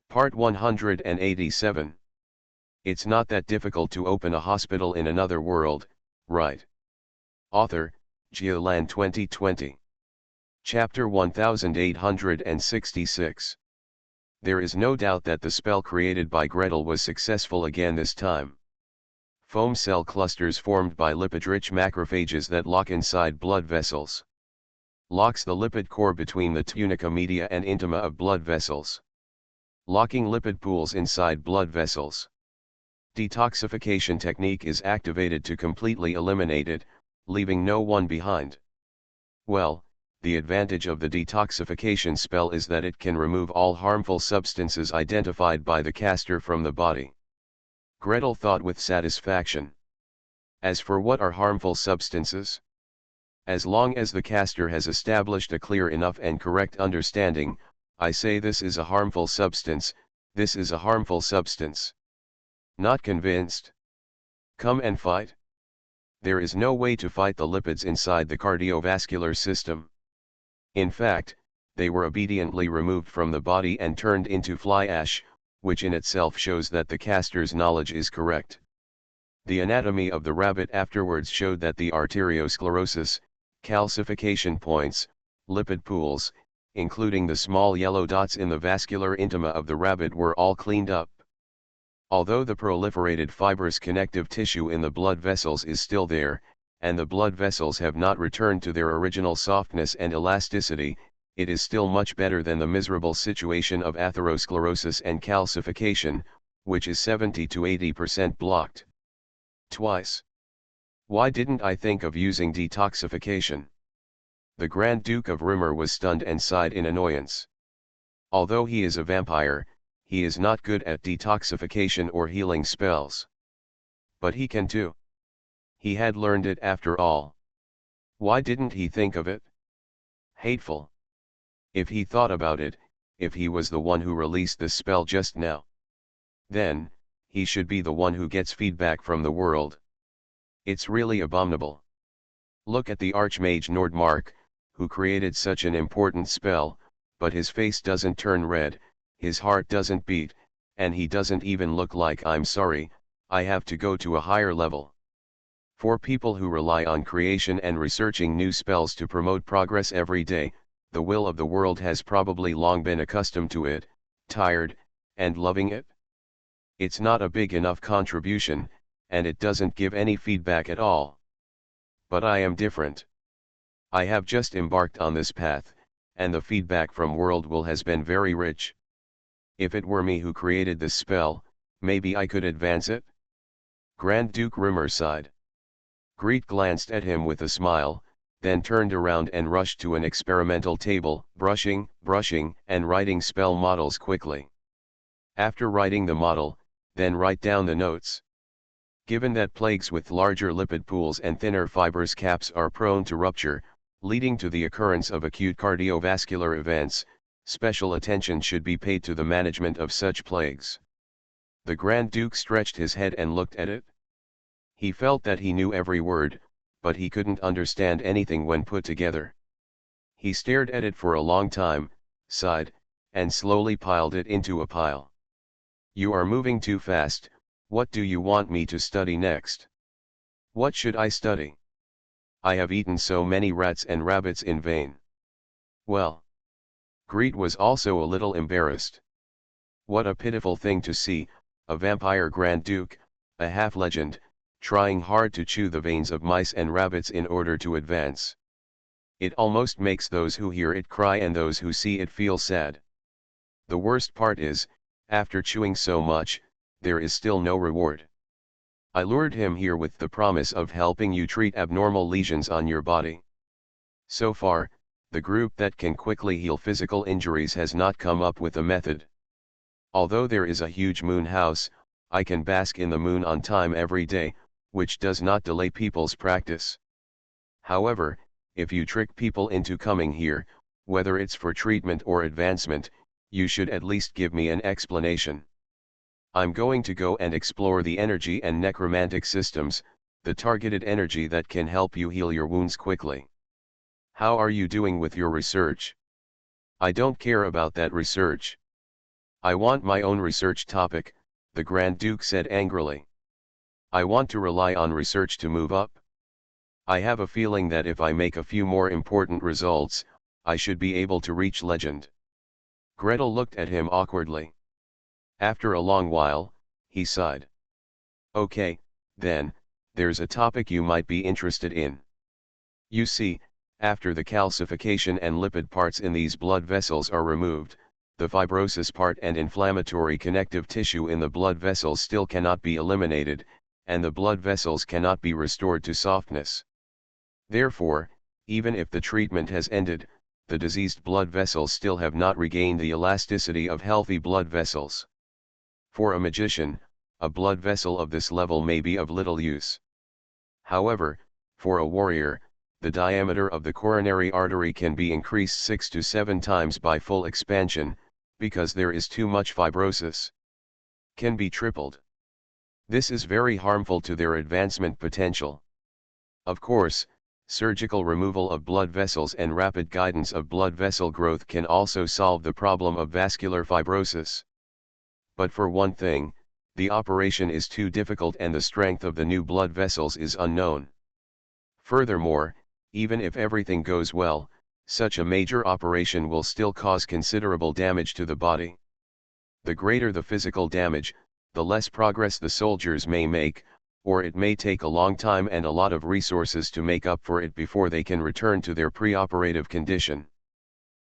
Part 187. It's not that difficult to open a hospital in another world, right? Author, Geolan 2020. Chapter 1866. There is no doubt that the spell created by Gretel was successful again this time. Foam cell clusters formed by lipid-rich macrophages that lock inside blood vessels. Locks the lipid core between the tunica media and intima of blood vessels. Locking lipid pools inside blood vessels. Detoxification technique is activated to completely eliminate it, leaving no one behind. Well, the advantage of the detoxification spell is that it can remove all harmful substances identified by the caster from the body. Gretel thought with satisfaction. As for what are harmful substances? As long as the caster has established a clear enough and correct understanding, I say this is a harmful substance, this is a harmful substance. Not convinced? Come and fight. There is no way to fight the lipids inside the cardiovascular system. In fact, they were obediently removed from the body and turned into fly ash, which in itself shows that the caster's knowledge is correct. The anatomy of the rabbit afterwards showed that the arteriosclerosis, calcification points, lipid pools, including the small yellow dots in the vascular intima of the rabbit, were all cleaned up. Although the proliferated fibrous connective tissue in the blood vessels is still there, and the blood vessels have not returned to their original softness and elasticity, it is still much better than the miserable situation of atherosclerosis and calcification, which is 70 to 80% blocked. Twice. Why didn't I think of using detoxification? The Grand Duke of Rimmer was stunned and sighed in annoyance. Although he is a vampire, he is not good at detoxification or healing spells. But he can too. He had learned it after all. Why didn't he think of it? Hateful. If he thought about it, if he was the one who released this spell just now, then, he should be the one who gets feedback from the world. It's really abominable. Look at the Archmage Nordmark, who created such an important spell, but his face doesn't turn red, his heart doesn't beat, and he doesn't even look like "I'm sorry, I have to go to a higher level." For people who rely on creation and researching new spells to promote progress every day, the will of the world has probably long been accustomed to it, tired, and loving it. It's not a big enough contribution, and it doesn't give any feedback at all. But I am different. I have just embarked on this path, and the feedback from world will has been very rich. If it were me who created this spell, maybe I could advance it? Grand Duke Rimmer sighed. Greet glanced at him with a smile, then turned around and rushed to an experimental table, brushing, and writing spell models quickly. After writing the model, then write down the notes. Given that plagues with larger lipid pools and thinner fibrous caps are prone to rupture, leading to the occurrence of acute cardiovascular events, special attention should be paid to the management of such plagues. The Grand Duke stretched his head and looked at it. He felt that he knew every word, but he couldn't understand anything when put together. He stared at it for a long time, sighed, and slowly piled it into a pile. You are moving too fast. What do you want me to study next? What should I study? I have eaten so many rats and rabbits in vain. Well. Greet was also a little embarrassed. What a pitiful thing to see, a vampire Grand Duke, a half-legend, trying hard to chew the veins of mice and rabbits in order to advance. It almost makes those who hear it cry and those who see it feel sad. The worst part is, after chewing so much, there is still no reward. I lured him here with the promise of helping you treat abnormal lesions on your body. So far, the group that can quickly heal physical injuries has not come up with a method. Although there is a huge moon house, I can bask in the moon on time every day, which does not delay people's practice. However, if you trick people into coming here, whether it's for treatment or advancement, you should at least give me an explanation. I'm going to go and explore the energy and necromantic systems, the targeted energy that can help you heal your wounds quickly. How are you doing with your research? I don't care about that research. I want my own research topic, the Grand Duke said angrily. I want to rely on research to move up. I have a feeling that if I make a few more important results, I should be able to reach legend. Gretel looked at him awkwardly. After a long while, he sighed. Okay, then, there's a topic you might be interested in. You see, after the calcification and lipid parts in these blood vessels are removed, the fibrosis part and inflammatory connective tissue in the blood vessels still cannot be eliminated, and the blood vessels cannot be restored to softness. Therefore, even if the treatment has ended, the diseased blood vessels still have not regained the elasticity of healthy blood vessels. For a magician, a blood vessel of this level may be of little use. However, for a warrior, the diameter of the coronary artery can be increased 6 to 7 times by full expansion, because there is too much fibrosis. Can be tripled. This is very harmful to their advancement potential. Of course, surgical removal of blood vessels and rapid guidance of blood vessel growth can also solve the problem of vascular fibrosis. But for one thing, the operation is too difficult and the strength of the new blood vessels is unknown. Furthermore, even if everything goes well, such a major operation will still cause considerable damage to the body. The greater the physical damage, the less progress the soldiers may make, or it may take a long time and a lot of resources to make up for it before they can return to their pre-operative condition.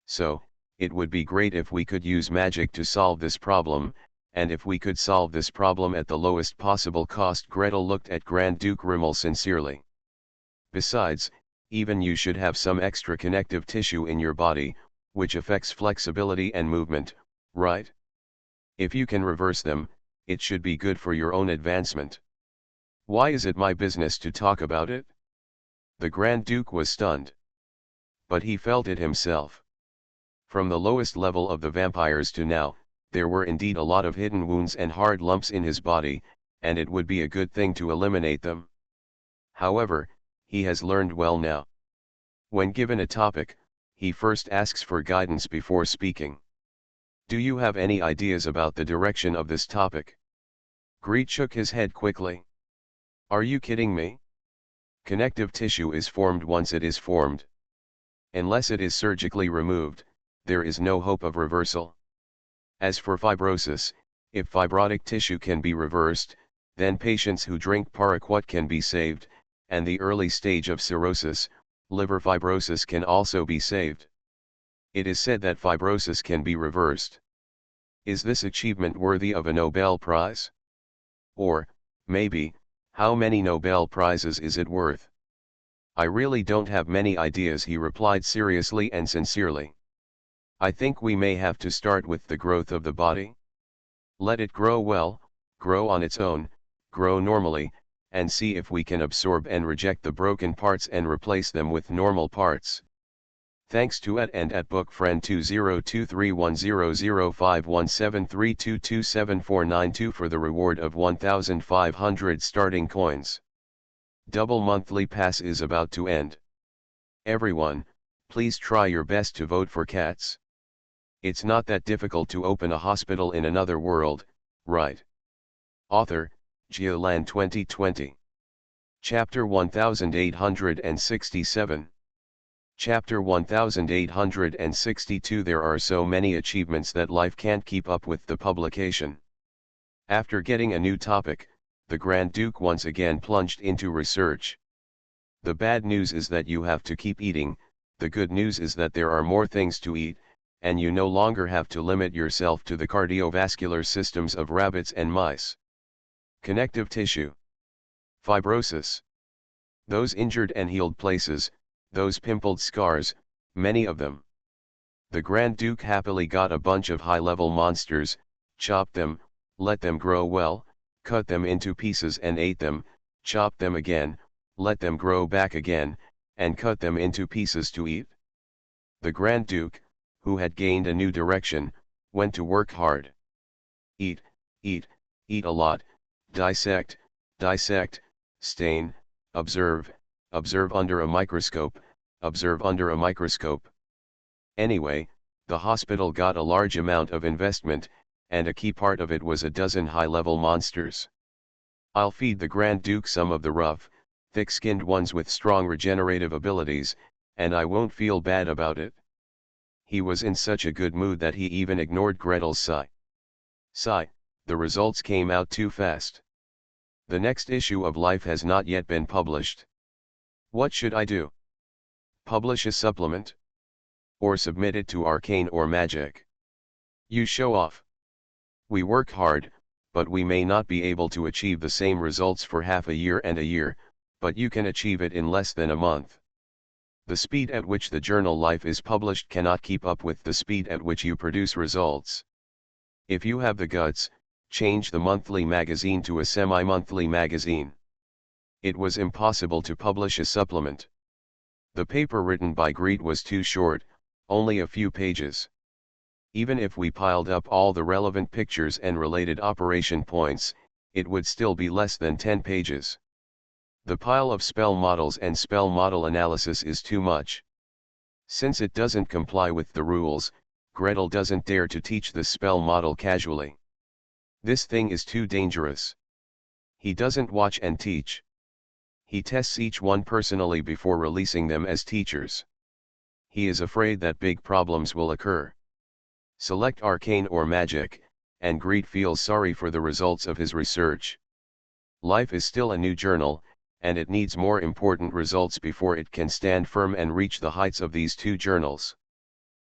So, it would be great if we could use magic to solve this problem, and if we could solve this problem at the lowest possible cost. Gretel looked at Grand Duke Rimmel sincerely. Besides, even you should have some extra connective tissue in your body, which affects flexibility and movement, right? If you can reverse them, it should be good for your own advancement. Why is it my business to talk about it? The Grand Duke was stunned. But he felt it himself. From the lowest level of the vampires to now, there were indeed a lot of hidden wounds and hard lumps in his body, and it would be a good thing to eliminate them. However, he has learned well now. When given a topic, he first asks for guidance before speaking. Do you have any ideas about the direction of this topic? Greet shook his head quickly. Are you kidding me? Connective tissue is formed once it is formed. Unless it is surgically removed, there is no hope of reversal. As for fibrosis, if fibrotic tissue can be reversed, then patients who drink paraquat can be saved, and the early stage of cirrhosis, liver fibrosis, can also be saved. It is said that fibrosis can be reversed. Is this achievement worthy of a Nobel Prize? Or, maybe, how many Nobel Prizes is it worth? I really don't have many ideas, he replied seriously and sincerely. I think we may have to start with the growth of the body. Let it grow well, grow on its own, grow normally, and see if we can absorb and reject the broken parts and replace them with normal parts. Thanks to @bookfriend 202310051732274492 for the reward of 1,500 starting coins. Double monthly pass is about to end. Everyone, please try your best to vote for cats. It's not that difficult to open a hospital in another world, right? Author, Geolan 2020. Chapter 1867. Chapter 1862. There are so many achievements that life can't keep up with the publication. After getting a new topic, the Grand Duke once again plunged into research. The bad news is that you have to keep eating, the good news is that there are more things to eat, and you no longer have to limit yourself to the cardiovascular systems of rabbits and mice. Connective tissue. Fibrosis. Those injured and healed places, those pimpled scars, many of them. The Grand Duke happily got a bunch of high-level monsters, chopped them, let them grow well, cut them into pieces and ate them, chopped them again, let them grow back again, and cut them into pieces to eat. The Grand Duke, who had gained a new direction, went to work hard. Eat, eat, eat a lot, dissect, dissect, stain, observe, observe under a microscope, observe under a microscope. Anyway, the hospital got a large amount of investment, and a key part of it was a dozen high-level monsters. I'll feed the Grand Duke some of the rough, thick-skinned ones with strong regenerative abilities, and I won't feel bad about it. He was in such a good mood that he even ignored Gretel's sigh. The results came out too fast. The next issue of Life has not yet been published. What should I do? Publish a supplement? Or submit it to Arcane or Magic? You show off. We work hard, but we may not be able to achieve the same results for half a year and a year, but you can achieve it in less than a month. The speed at which the journal Life is published cannot keep up with the speed at which you produce results. If you have the guts, change the monthly magazine to a semi-monthly magazine. It was impossible to publish a supplement. The paper written by Greet was too short, only a few pages. Even if we piled up all the relevant pictures and related operation points, it would still be less than 10 pages. The pile of spell models and spell model analysis is too much. Since it doesn't comply with the rules, Gretel doesn't dare to teach the spell model casually. This thing is too dangerous. He doesn't watch and teach. He tests each one personally before releasing them as teachers. He is afraid that big problems will occur. Select Arcane or Magic, and Greet feels sorry for the results of his research. Life is still a new journal, and it needs more important results before it can stand firm and reach the heights of these two journals.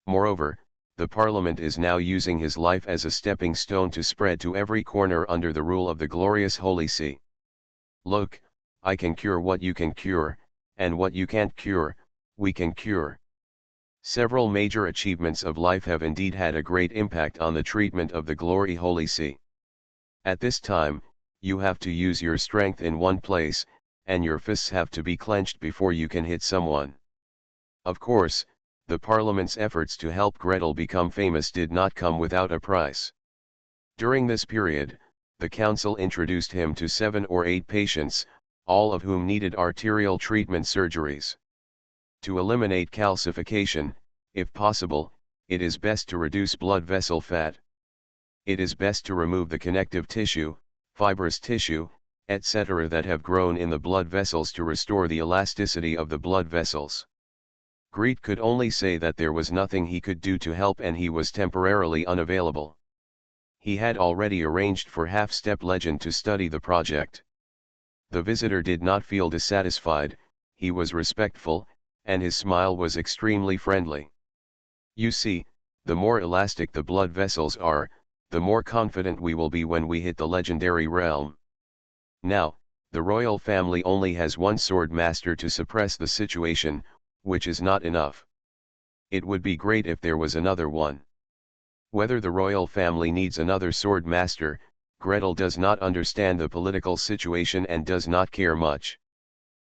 Moreover, the Parliament is now using his life as a stepping stone to spread to every corner under the rule of the glorious Holy See. Look, I can cure what you can cure, and what you can't cure, we can cure. Several major achievements of life have indeed had a great impact on the treatment of the glory Holy See. At this time, you have to use your strength in one place, and your fists have to be clenched before you can hit someone. Of course, the Parliament's efforts to help Gretel become famous did not come without a price. During this period, the Council introduced him to 7 or 8 patients, all of whom needed arterial treatment surgeries. To eliminate calcification, if possible, it is best to reduce blood vessel fat. It is best to remove the connective tissue, fibrous tissue, etc. that have grown in the blood vessels to restore the elasticity of the blood vessels. Greet could only say that there was nothing he could do to help and he was temporarily unavailable. He had already arranged for Half-Step Legend to study the project. The visitor did not feel dissatisfied, he was respectful, and his smile was extremely friendly. You see, the more elastic the blood vessels are, the more confident we will be when we hit the legendary realm. Now, the royal family only has one sword master to suppress the situation, which is not enough. It would be great if there was another one. Whether the royal family needs another sword master, Gretel does not understand the political situation and does not care much.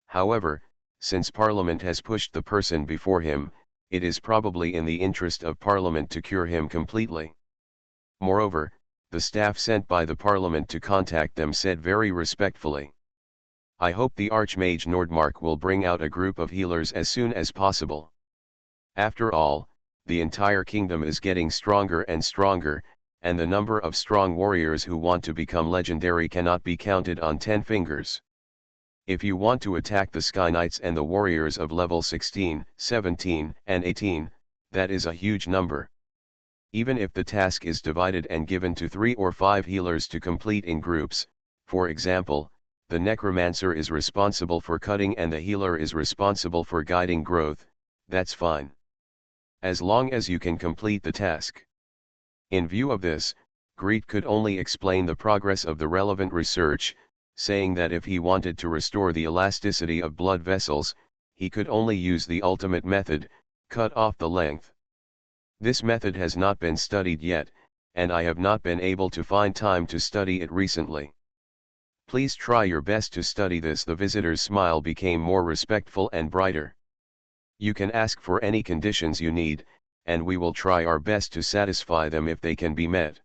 However, since Parliament has pushed the person before him, it is probably in the interest of Parliament to cure him completely. Moreover, the staff sent by the Parliament to contact them said very respectfully, "I hope the Archmage Nordmark will bring out a group of healers as soon as possible. After all, the entire kingdom is getting stronger and stronger, and the number of strong warriors who want to become legendary cannot be counted on 10 fingers. If you want to attack the Sky Knights and the warriors of level 16, 17, and 18, that is a huge number. Even if the task is divided and given to 3 or 5 healers to complete in groups, for example, the Necromancer is responsible for cutting and the healer is responsible for guiding growth, that's fine. As long as you can complete the task." In view of this, Greet could only explain the progress of the relevant research, saying that if he wanted to restore the elasticity of blood vessels, he could only use the ultimate method, cut off the length. This method has not been studied yet, and I have not been able to find time to study it recently. Please try your best to study this. The visitor's smile became more respectful and brighter. You can ask for any conditions you need, and we will try our best to satisfy them if they can be met.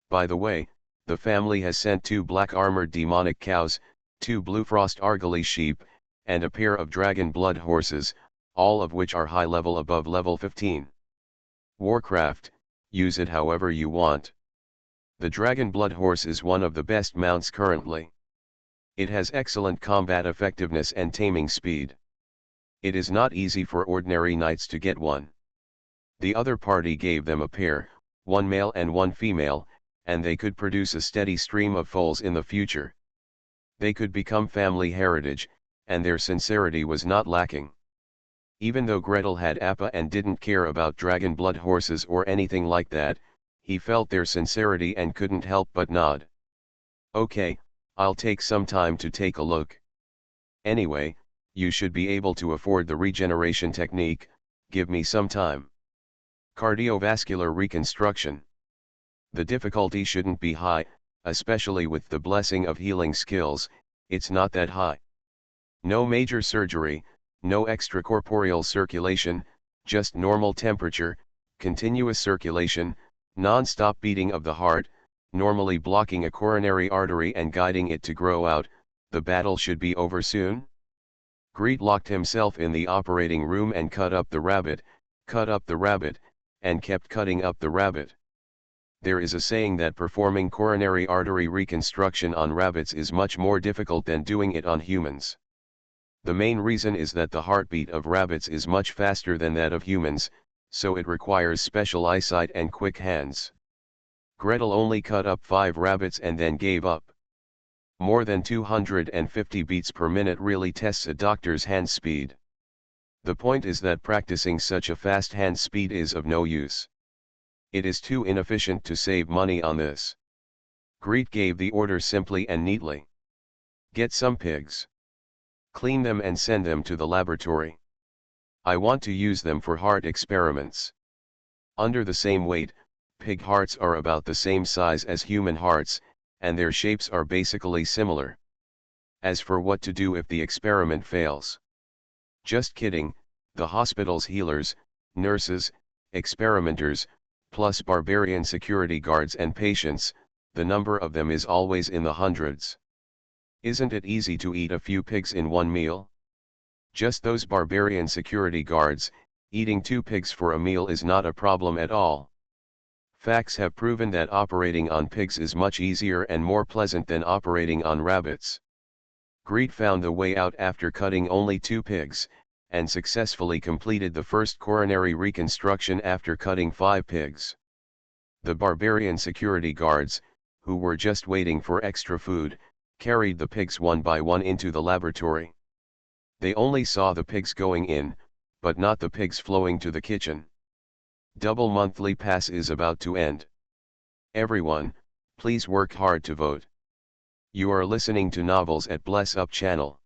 By the way, the family has sent 2 black-armored demonic cows, 2 blue frost argali sheep, and a pair of dragon blood horses, all of which are high level above level 15. Warcraft, use it however you want. The Dragon Blood Horse is one of the best mounts currently. It has excellent combat effectiveness and taming speed. It is not easy for ordinary knights to get one. The other party gave them a pair, one male and one female, and they could produce a steady stream of foals in the future. They could become family heritage, and their sincerity was not lacking. Even though Gretel had Appa and didn't care about dragon blood horses or anything like that, he felt their sincerity and couldn't help but nod. Okay, I'll take some time to take a look. Anyway, you should be able to afford the regeneration technique, give me some time. Cardiovascular reconstruction. The difficulty shouldn't be high, especially with the blessing of healing skills, it's not that high. No major surgery, no extracorporeal circulation, just normal temperature, continuous circulation, non-stop beating of the heart, normally blocking a coronary artery and guiding it to grow out. The battle should be over soon. Greet locked himself in the operating room and cut up the rabbit, and kept cutting up the rabbit. There is a saying that performing coronary artery reconstruction on rabbits is much more difficult than doing it on humans. The main reason is that the heartbeat of rabbits is much faster than that of humans, so it requires special eyesight and quick hands. Gretel only cut up 5 rabbits and then gave up. More than 250 beats per minute really tests a doctor's hand speed. The point is that practicing such a fast hand speed is of no use. It is too inefficient to save money on this. Greet gave the order simply and neatly. Get some pigs. Clean them and send them to the laboratory. I want to use them for heart experiments. Under the same weight, pig hearts are about the same size as human hearts, and their shapes are basically similar. As for what to do if the experiment fails. Just kidding, the hospital's healers, nurses, experimenters, plus barbarian security guards and patients, the number of them is always in the hundreds. Isn't it easy to eat a few pigs in one meal? Just those barbarian security guards, eating 2 pigs for a meal is not a problem at all. Facts have proven that operating on pigs is much easier and more pleasant than operating on rabbits. Greet found the way out after cutting only 2 pigs, and successfully completed the first coronary reconstruction after cutting 5 pigs. The barbarian security guards, who were just waiting for extra food, carried the pigs one by one into the laboratory. They only saw the pigs going in, but not the pigs flowing to the kitchen. Double monthly pass is about to end. Everyone, please work hard to vote. You are listening to Novels at Bless Up channel.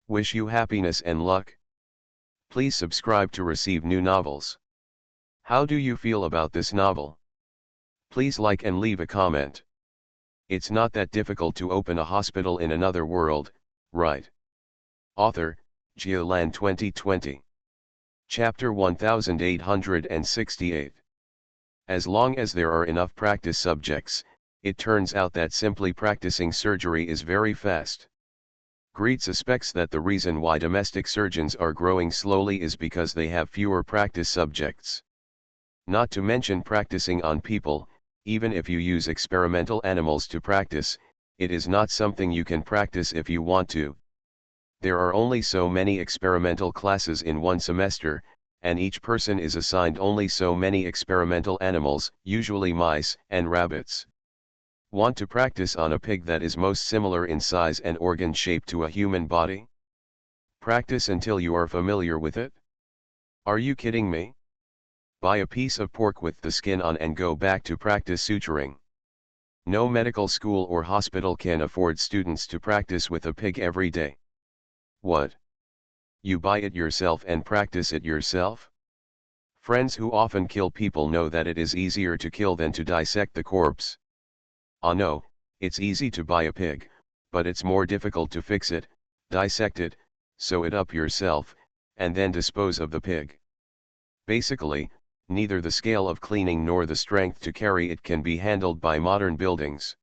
Wish you happiness and luck. Please subscribe to receive new novels. How do you feel about this novel? Please like and leave a comment. It's not that difficult to open a hospital in another world, right? Author, Geolan 2020. Chapter 1868. As long as there are enough practice subjects, it turns out that simply practicing surgery is very fast. Greet suspects that the reason why domestic surgeons are growing slowly is because they have fewer practice subjects. Not to mention practicing on people, even if you use experimental animals to practice, it is not something you can practice if you want to. There are only so many experimental classes in one semester, and each person is assigned only so many experimental animals, usually mice and rabbits. Want to practice on a pig that is most similar in size and organ shape to a human body? Practice until you are familiar with it? Are you kidding me? Buy a piece of pork with the skin on and go back to practice suturing. No medical school or hospital can afford students to practice with a pig every day. What? You buy it yourself and practice it yourself? Friends who often kill people know that it is easier to kill than to dissect the corpse. Ah no, it's easy to buy a pig, but it's more difficult to fix it, dissect it, sew it up yourself, and then dispose of the pig. Basically, neither the scale of cleaning nor the strength to carry it can be handled by modern buildings.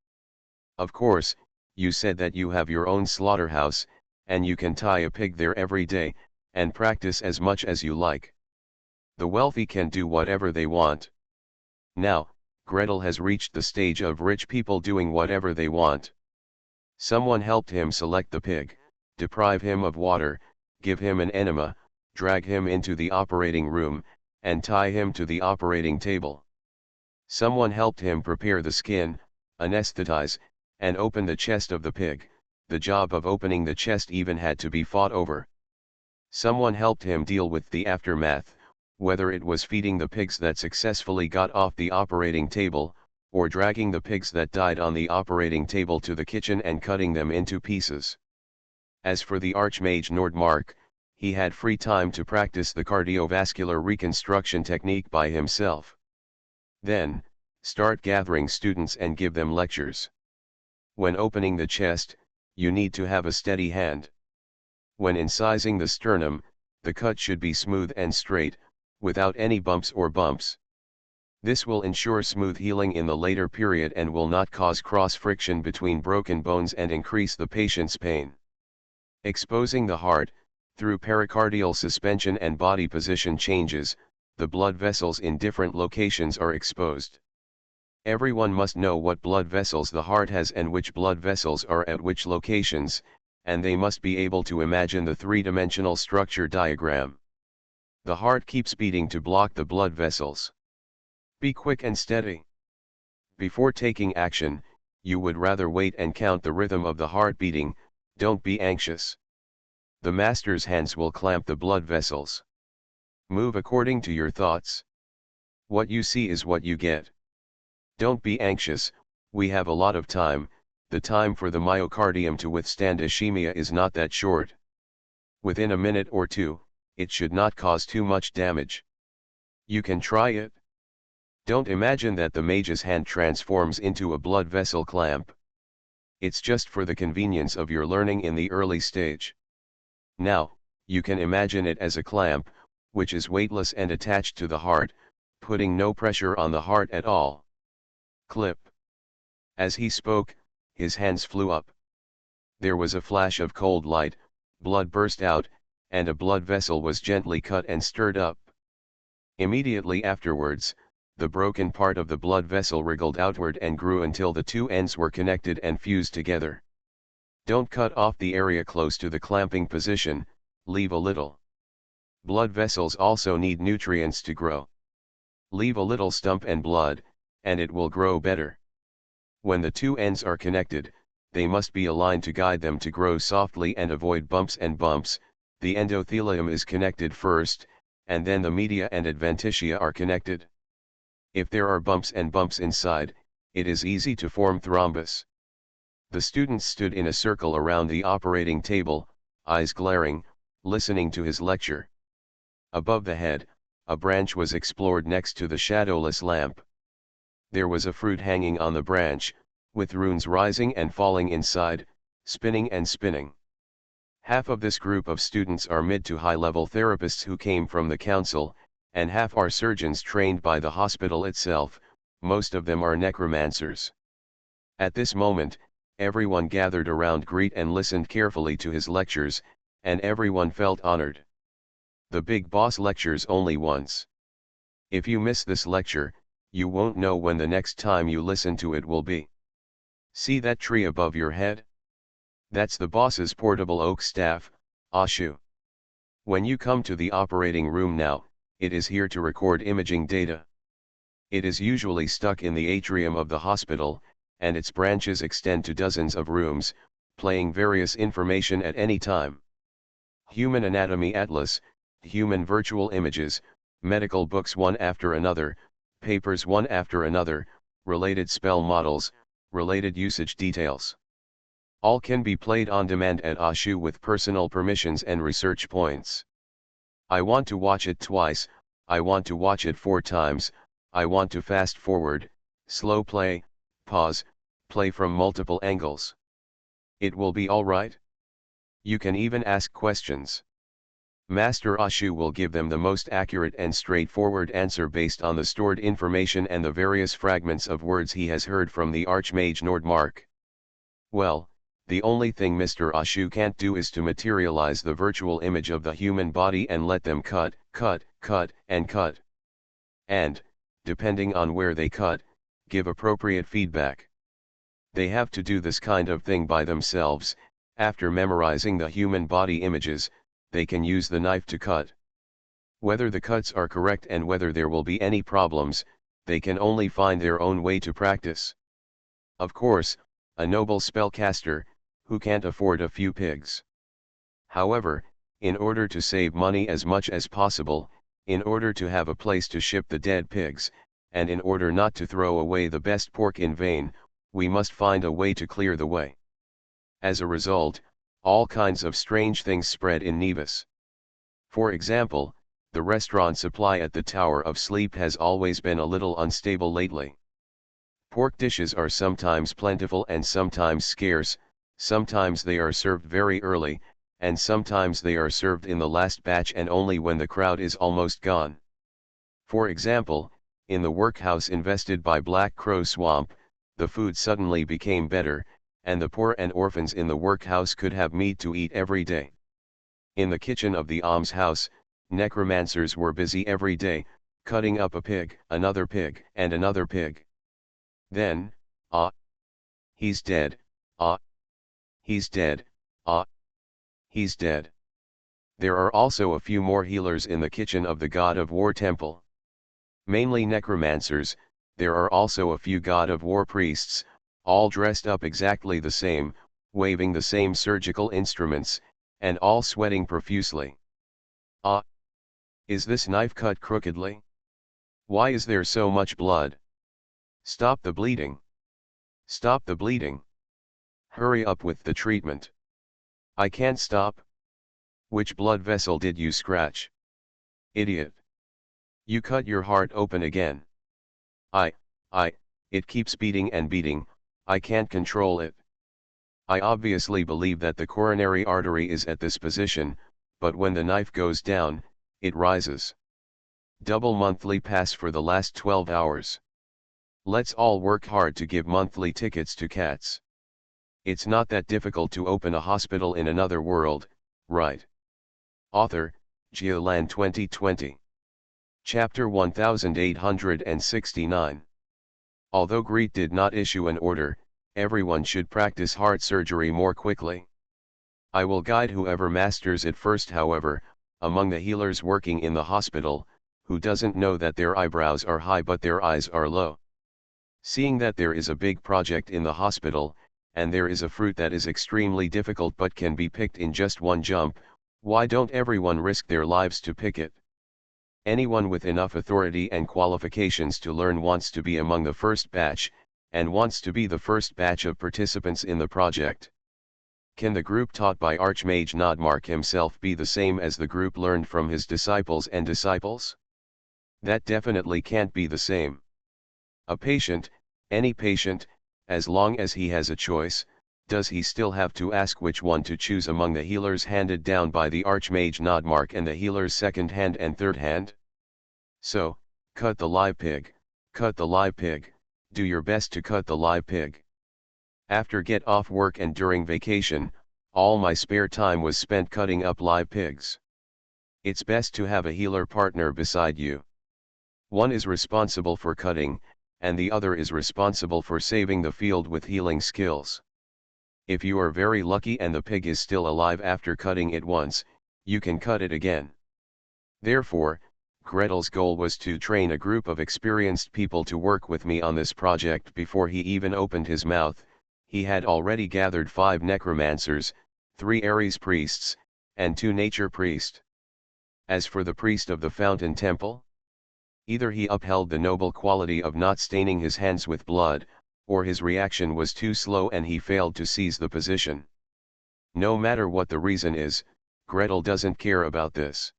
Of course, you said that you have your own slaughterhouse, and you can tie a pig there every day, and practice as much as you like. The wealthy can do whatever they want. Now, Gretel has reached the stage of rich people doing whatever they want. Someone helped him select the pig, deprive him of water, give him an enema, drag him into the operating room, and tie him to the operating table. Someone helped him prepare the skin, anesthetize, and open the chest of the pig. The job of opening the chest even had to be fought over. Someone helped him deal with the aftermath, whether it was feeding the pigs that successfully got off the operating table, or dragging the pigs that died on the operating table to the kitchen and cutting them into pieces. As for the Archmage Nordmark, he had free time to practice the cardiovascular reconstruction technique by himself. Then, start gathering students and give them lectures. When opening the chest, you need to have a steady hand. When incising the sternum, the cut should be smooth and straight, without any bumps or bumps. This will ensure smooth healing in the later period and will not cause cross-friction between broken bones and increase the patient's pain. Exposing the heart, through pericardial suspension and body position changes, the blood vessels in different locations are exposed. Everyone must know what blood vessels the heart has and which blood vessels are at which locations, and they must be able to imagine the three-dimensional structure diagram. The heart keeps beating to block the blood vessels. Be quick and steady. Before taking action, you would rather wait and count the rhythm of the heart beating. Don't be anxious. The master's hands will clamp the blood vessels. Move according to your thoughts. What you see is what you get. Don't be anxious, we have a lot of time. The time for the myocardium to withstand ischemia is not that short. Within a minute or two, it should not cause too much damage. You can try it. Don't imagine that the mage's hand transforms into a blood vessel clamp. It's just for the convenience of your learning in the early stage. Now, you can imagine it as a clamp, which is weightless and attached to the heart, putting no pressure on the heart at all. Clip. As he spoke, his hands flew up. There was a flash of cold light, blood burst out, and a blood vessel was gently cut and stirred up. Immediately afterwards, the broken part of the blood vessel wriggled outward and grew until the two ends were connected and fused together. Don't cut off the area close to the clamping position, leave a little. Blood vessels also need nutrients to grow. Leave a little stump and blood, and it will grow better. When the two ends are connected, they must be aligned to guide them to grow softly and avoid bumps and bumps. The endothelium is connected first, and then the media and adventitia are connected. If there are bumps and bumps inside, it is easy to form thrombus. The students stood in a circle around the operating table, eyes glaring, listening to his lecture. Above the head, a branch was explored next to the shadowless lamp. There was a fruit hanging on the branch, with runes rising and falling inside, spinning and spinning. Half of this group of students are mid to high-level therapists who came from the council, and half are surgeons trained by the hospital itself. Most of them are necromancers. At this moment, everyone gathered around Greet and listened carefully to his lectures, and everyone felt honored. The big boss lectures only once. If you miss this lecture, you won't know when the next time you listen to it will be. See that tree above your head? That's the boss's portable oak staff, Ashu. When you come to the operating room now, it is here to record imaging data. It is usually stuck in the atrium of the hospital, and its branches extend to dozens of rooms, playing various information at any time. Human Anatomy Atlas, human virtual images, medical books one after another, papers one after another, related spell models, related usage details. All can be played on demand at Ashu with personal permissions and research points. I want to watch it twice, I want to watch it 4 times, I want to fast forward, slow play, pause, play from multiple angles. It will be alright? You can even ask questions. Master Ashu will give them the most accurate and straightforward answer based on the stored information and the various fragments of words he has heard from the Archmage Nordmark. Well, the only thing Mr. Ashu can't do is to materialize the virtual image of the human body and let them cut, and cut. And, depending on where they cut, give appropriate feedback. They have to do this kind of thing by themselves. After memorizing the human body images, they can use the knife to cut. Whether the cuts are correct and whether there will be any problems, they can only find their own way to practice. Of course, a noble spellcaster, who can't afford a few pigs. However, in order to save money as much as possible, in order to have a place to ship the dead pigs, and in order not to throw away the best pork in vain, we must find a way to clear the way. As a result, all kinds of strange things spread in Nevis. For example, the restaurant supply at the Tower of Sleep has always been a little unstable lately. Pork dishes are sometimes plentiful and sometimes scarce, sometimes they are served very early, and sometimes they are served in the last batch and only when the crowd is almost gone. For example, in the workhouse invested by Black Crow Swamp, the food suddenly became better, and the poor and orphans in the workhouse could have meat to eat every day. In the kitchen of the almshouse, necromancers were busy every day, cutting up a pig, and another pig. Then, he's dead, he's dead, he's dead. There are also a few more healers in the kitchen of the God of War temple. Mainly necromancers, there are also a few God of War priests, all dressed up exactly the same, waving the same surgical instruments, and all sweating profusely. Is this knife cut crookedly? Why is there so much blood? Stop the bleeding. Stop the bleeding. Hurry up with the treatment. I can't stop. Which blood vessel did you scratch? Idiot. You cut your heart open again. It keeps beating and beating, I can't control it. I obviously believe that the coronary artery is at this position, but when the knife goes down, it rises. Double monthly pass for the last 12 hours. Let's all work hard to give monthly tickets to cats. It's not that difficult to open a hospital in another world, right? Author, Giolan 2020. Chapter 1869. Although Greet did not issue an order, everyone should practice heart surgery more quickly. I will guide whoever masters it first. However, among the healers working in the hospital, who doesn't know that their eyebrows are high but their eyes are low? Seeing that there is a big project in the hospital, and there is a fruit that is extremely difficult but can be picked in just one jump, why don't everyone risk their lives to pick it? Anyone with enough authority and qualifications to learn wants to be among the first batch, and wants to be the first batch of participants in the project. Can the group taught by Archmage Nodmark himself be the same as the group learned from his disciples and disciples? That definitely can't be the same. A patient, any patient, as long as he has a choice, does he still have to ask which one to choose among the healers handed down by the Archmage Nodmark and the healer's second hand and third hand? So, cut the live pig, do your best to cut the live pig. After get off work and during vacation, all my spare time was spent cutting up live pigs. It's best to have a healer partner beside you. One is responsible for cutting, and the other is responsible for saving the field with healing skills. If you are very lucky and the pig is still alive after cutting it once, you can cut it again. Therefore, Gretel's goal was to train a group of experienced people to work with me on this project before he even opened his mouth. He had already gathered 5 necromancers, 3 Ares priests, and 2 nature priests. As for the priest of the Fountain Temple, either he upheld the noble quality of not staining his hands with blood, or his reaction was too slow and he failed to seize the position. No matter what the reason is, Gretel doesn't care about this.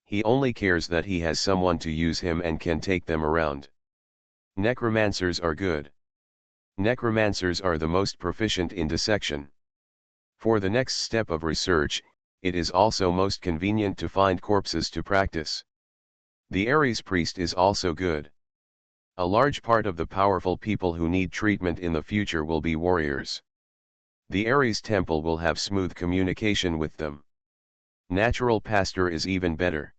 He only cares that he has someone to use him and can take them around. Necromancers are good. Necromancers are the most proficient in dissection. For the next step of research, it is also most convenient to find corpses to practice. The Ares priest is also good. A large part of the powerful people who need treatment in the future will be warriors. The Ares temple will have smooth communication with them. Natural pastor is even better.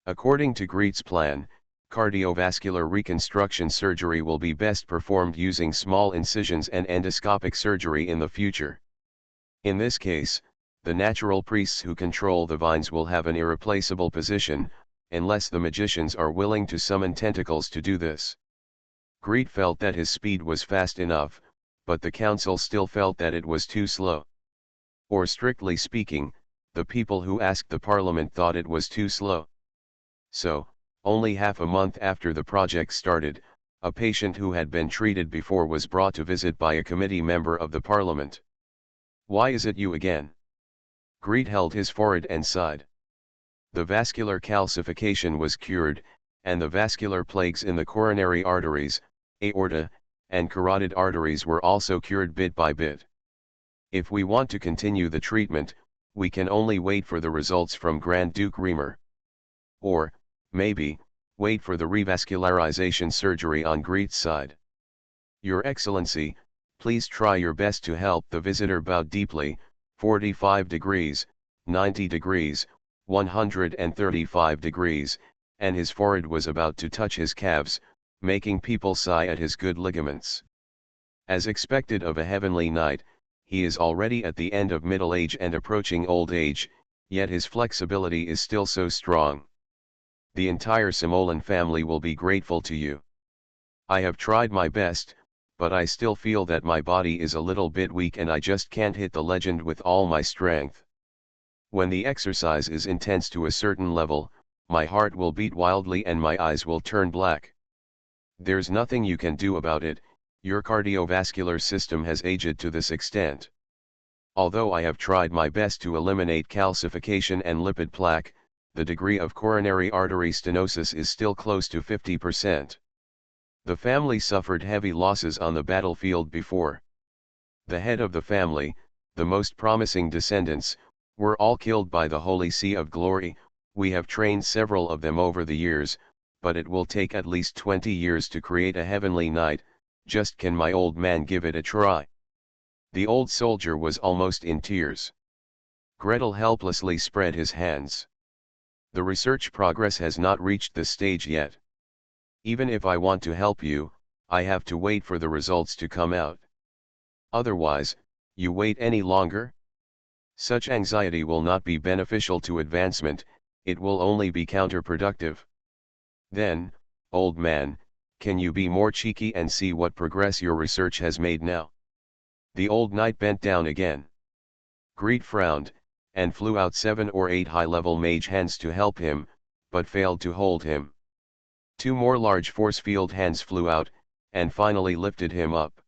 According to Greet's plan, Cardiovascular reconstruction surgery will be best performed using small incisions and endoscopic surgery in the future. In this case, the natural priests who control the vines will have an irreplaceable position, unless the magicians are willing to summon tentacles to do this. Greed felt that his speed was fast enough, but the council still felt that it was too slow. Or strictly speaking, the people who asked the parliament thought it was too slow. So, only half a month after the project started, a patient who had been treated before was brought to visit by a committee member of the parliament. "Why is it you again?" Greed held his forehead and sighed. The vascular calcification was cured, and the vascular plaques in the coronary arteries, aorta, and carotid arteries were also cured bit by bit. If we want to continue the treatment, we can only wait for the results from Grand Duke Remer. Or, maybe, wait for the revascularization surgery on Greed's side. "Your Excellency, please try your best to help." The visitor bowed deeply, 45 degrees, 90 degrees, 135 degrees, and his forehead was about to touch his calves, making people sigh at his good ligaments. As expected of a heavenly knight, he is already at the end of middle age and approaching old age, yet his flexibility is still so strong. The entire Simoleon family will be grateful to you. I have tried my best, but I still feel that my body is a little bit weak and I just can't hit the legend with all my strength. When the exercise is intense to a certain level, my heart will beat wildly and my eyes will turn black. There's nothing you can do about it, your cardiovascular system has aged to this extent. Although I have tried my best to eliminate calcification and lipid plaque, the degree of coronary artery stenosis is still close to 50%. The family suffered heavy losses on the battlefield before. The head of the family, the most promising descendants, were all killed by the Holy See of Glory. We have trained several of them over the years, but it will take at least 20 years to create a heavenly knight. Just can my old man give it a try?" The old soldier was almost in tears. Gretel helplessly spread his hands. "The research progress has not reached this stage yet. Even if I want to help you, I have to wait for the results to come out. Otherwise, you wait any longer? Such anxiety will not be beneficial to advancement, it will only be counterproductive. Then, old man, can you be more cheeky and see what progress your research has made now?" The old knight bent down again. Greed frowned, and flew out 7 or 8 high-level mage hands to help him, but failed to hold him. 2 more large force field hands flew out, and finally lifted him up.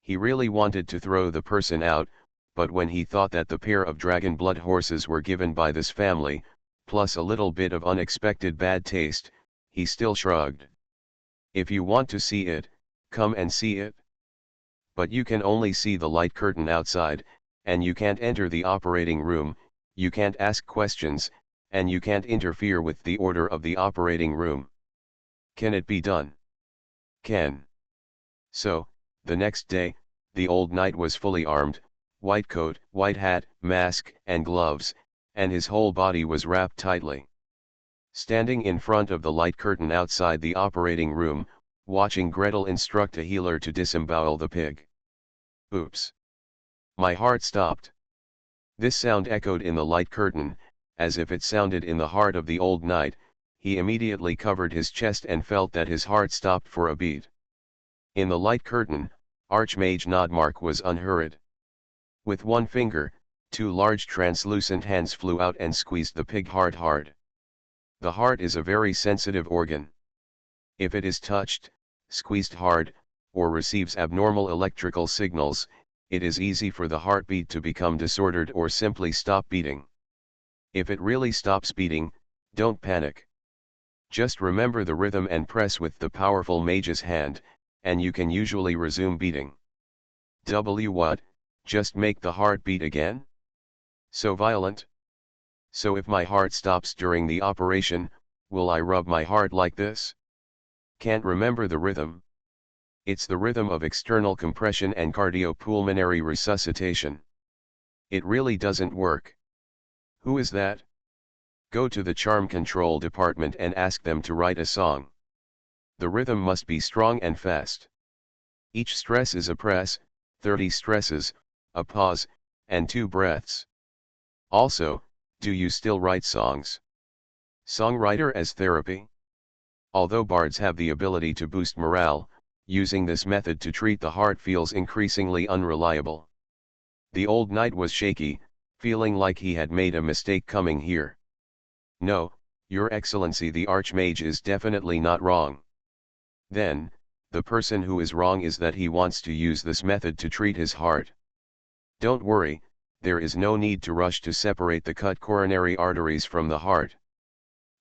He really wanted to throw the person out, but when he thought that the pair of dragon blood horses were given by this family, plus a little bit of unexpected bad taste, he still shrugged. "If you want to see it, come and see it. But you can only see the light curtain outside, and you can't enter the operating room, you can't ask questions, and you can't interfere with the order of the operating room. Can it be done?" "Can." So, the next day, the old knight was fully armed, white coat, white hat, mask, and gloves, and his whole body was wrapped tightly. Standing in front of the light curtain outside the operating room, watching Gretel instruct a healer to disembowel the pig. Oops! My heart stopped. This sound echoed in the light curtain, as if it sounded in the heart of the old knight. He immediately covered his chest and felt that his heart stopped for a beat. In the light curtain, Archmage Nodmark was unhurried. With one finger, 2 large translucent hands flew out and squeezed the pig heart hard. The heart is a very sensitive organ. If it is touched, squeezed hard, or receives abnormal electrical signals, it is easy for the heartbeat to become disordered or simply stop beating. If it really stops beating, don't panic. Just remember the rhythm and press with the powerful mage's hand, and you can usually resume beating. What? Just make the heart beat again? So violent? So if my heart stops during the operation, will I rub my heart like this? Can't remember the rhythm? It's the rhythm of external compression and cardiopulmonary resuscitation. It really doesn't work. Who is that? Go to the charm control department and ask them to write a song. The rhythm must be strong and fast. Each stress is a press, 30 stresses, a pause, and 2 breaths. Also, do you still write songs? Songwriter as therapy? Although bards have the ability to boost morale, using this method to treat the heart feels increasingly unreliable. The old knight was shaky, feeling like he had made a mistake coming here. No, Your Excellency, the Archmage is definitely not wrong. Then, the person who is wrong is that he wants to use this method to treat his heart. Don't worry, there is no need to rush to separate the cut coronary arteries from the heart.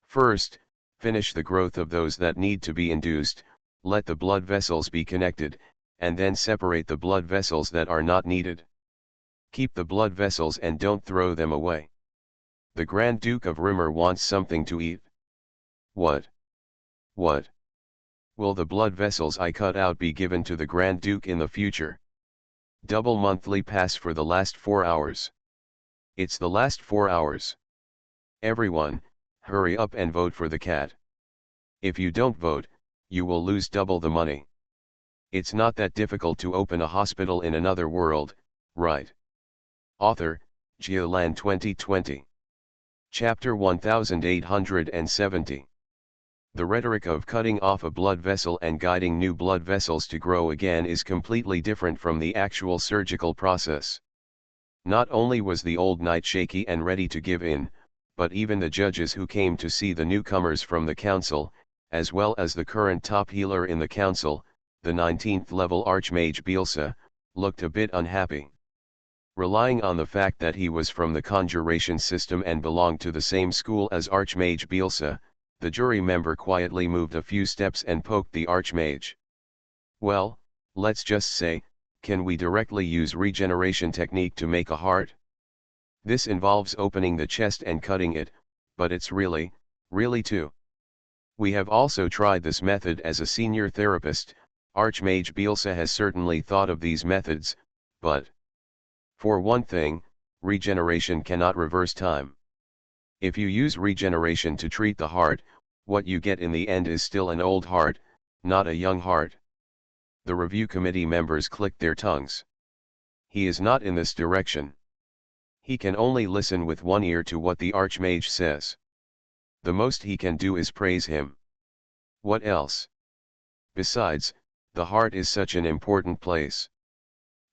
First, finish the growth of those that need to be induced, let the blood vessels be connected, and then separate the blood vessels that are not needed. Keep the blood vessels and don't throw them away. The Grand Duke of Rimmer wants something to eat. What? What? Will the blood vessels I cut out be given to the Grand Duke in the future? Double monthly pass for the last 4 hours. It's the last 4 hours. Everyone, hurry up and vote for the cat. If you don't vote, you will lose double the money. It's not that difficult to open a hospital in another world, right? Author, Geoland 2020. Chapter 1870. The rhetoric of cutting off a blood vessel and guiding new blood vessels to grow again is completely different from the actual surgical process. Not only was the old knight shaky and ready to give in, but even the judges who came to see the newcomers from the council, as well as the current top healer in the council, the 19th level Archmage Bielsa, looked a bit unhappy. Relying on the fact that he was from the conjuration system and belonged to the same school as Archmage Bielsa, the jury member quietly moved a few steps and poked the Archmage. Well, let's just say, can we directly use regeneration technique to make a heart? This involves opening the chest and cutting it, but it's really too. We have also tried this method as a senior therapist. Archmage Bielsa has certainly thought of these methods, but for one thing, regeneration cannot reverse time. If you use regeneration to treat the heart, what you get in the end is still an old heart, not a young heart. The review committee members clicked their tongues. He is not in this direction. He can only listen with one ear to what the Archmage says. The most he can do is praise him. What else? Besides, the heart is such an important place.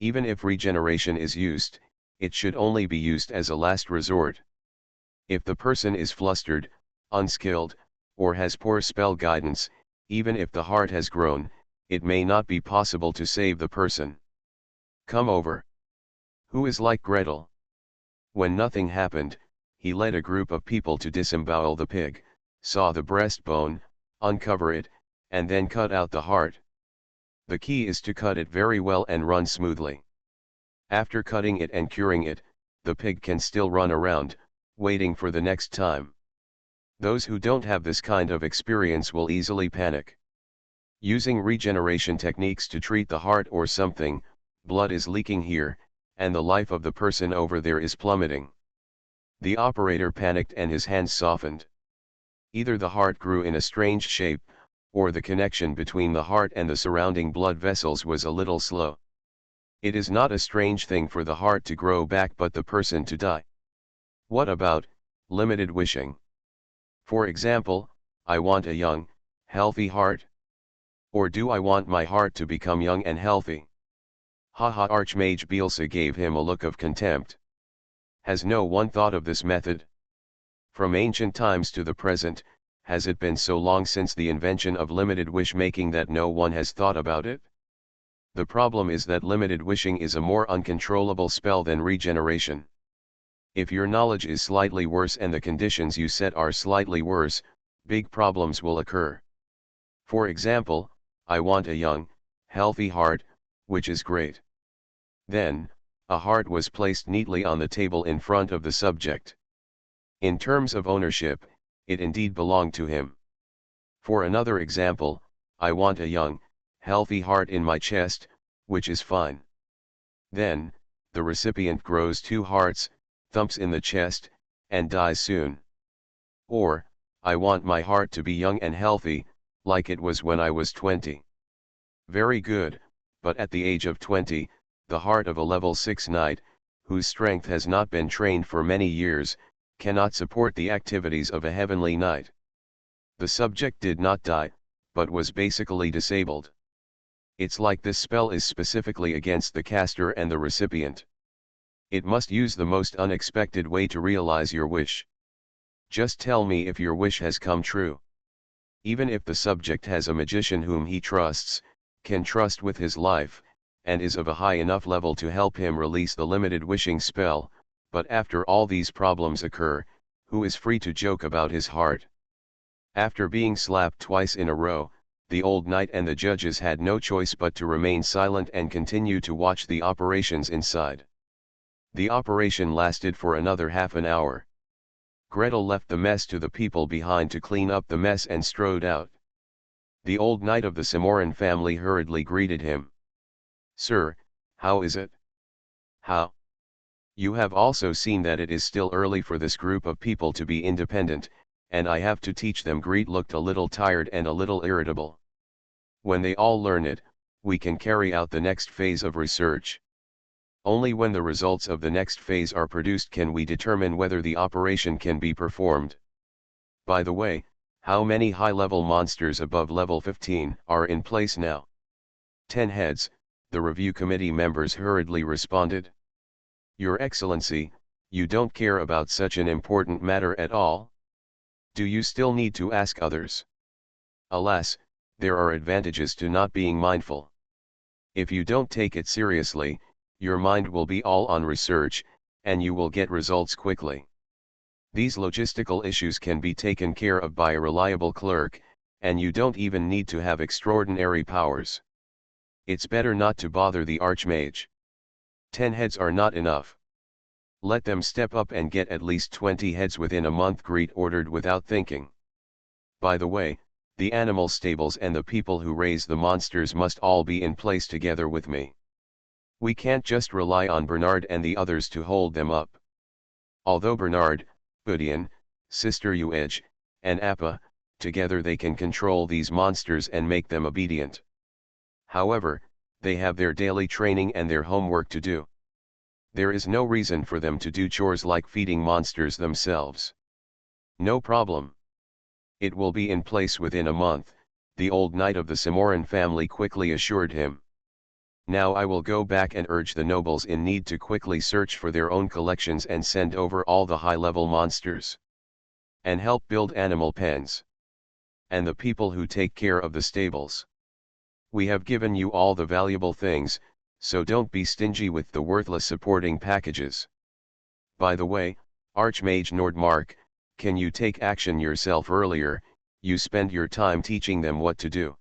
Even if regeneration is used, it should only be used as a last resort. If the person is flustered, unskilled, or has poor spell guidance, even if the heart has grown, it may not be possible to save the person. Come over. Who is like Gretel? When nothing happened, he led a group of people to disembowel the pig, saw the breastbone, uncover it, and then cut out the heart. The key is to cut it very well and run smoothly. After cutting it and curing it, the pig can still run around, waiting for the next time. Those who don't have this kind of experience will easily panic. Using regeneration techniques to treat the heart or something, blood is leaking here, and the life of the person over there is plummeting. The operator panicked and his hands softened. Either the heart grew in a strange shape, or the connection between the heart and the surrounding blood vessels was a little slow. It is not a strange thing for the heart to grow back but the person to die. What about limited wishing? For example, I want a young, healthy heart. Or do I want my heart to become young and healthy? Haha, Archmage Bielsa gave him a look of contempt. Has no one thought of this method? From ancient times to the present, has it been so long since the invention of limited wish making that no one has thought about it? The problem is that limited wishing is a more uncontrollable spell than regeneration. If your knowledge is slightly worse and the conditions you set are slightly worse, big problems will occur. For example, I want a young, healthy heart, which is great. Then, a heart was placed neatly on the table in front of the subject. In terms of ownership, it indeed belonged to him. For another example, I want a young, healthy heart in my chest, which is fine. Then, the recipient grows 2 hearts, thumps in the chest, and dies soon. Or, I want my heart to be young and healthy, Like it was when I was 20. Very good, but at the age of 20, the heart of a level 6 knight, whose strength has not been trained for many years, cannot support the activities of a heavenly knight. The subject did not die, but was basically disabled. It's like this spell is specifically against the caster and the recipient. It must use the most unexpected way to realize your wish. Just tell me if your wish has come true. Even if the subject has a magician whom he trusts, can trust with his life, and is of a high enough level to help him release the limited wishing spell, but after all these problems occur, who is free to joke about his heart? After being slapped twice in a row, the old knight and the judges had no choice but to remain silent and continue to watch the operations inside. The operation lasted for another half an hour. Gretel left the mess to the people behind to clean up the mess and strode out. The old knight of the Samoran family hurriedly greeted him. "Sir, how is it?" "How? You have also seen that it is still early for this group of people to be independent, and I have to teach them." Greet looked a little tired and a little irritable. "When they all learn it, we can carry out the next phase of research. Only when the results of the next phase are produced can we determine whether the operation can be performed. By the way, how many high-level monsters above level 15 are in place now?" 10 heads, the review committee members hurriedly responded. "Your Excellency, you don't care about such an important matter at all? Do you still need to ask others?" "Alas, there are advantages to not being mindful. If you don't take it seriously, your mind will be all on research, and you will get results quickly. These logistical issues can be taken care of by a reliable clerk, and you don't even need to have extraordinary powers. It's better not to bother the Archmage. 10 heads are not enough. Let them step up and get at least 20 heads within a month," Greet ordered without thinking. "By the way, the animal stables and the people who raise the monsters must all be in place together with me. We can't just rely on Bernard and the others to hold them up. Although Bernard, Budian, Sister Uedge, and Appa, together they can control these monsters and make them obedient. However, they have their daily training and their homework to do. There is no reason for them to do chores like feeding monsters themselves." "No problem. It will be in place within a month," the old knight of the Samoran family quickly assured him. "Now I will go back and urge the nobles in need to quickly search for their own collections and send over all the high-level monsters. And help build animal pens. And the people who take care of the stables. We have given you all the valuable things, so don't be stingy with the worthless supporting packages. By the way, Archmage Nordmark, can you take action yourself earlier? You spend your time teaching them what to do."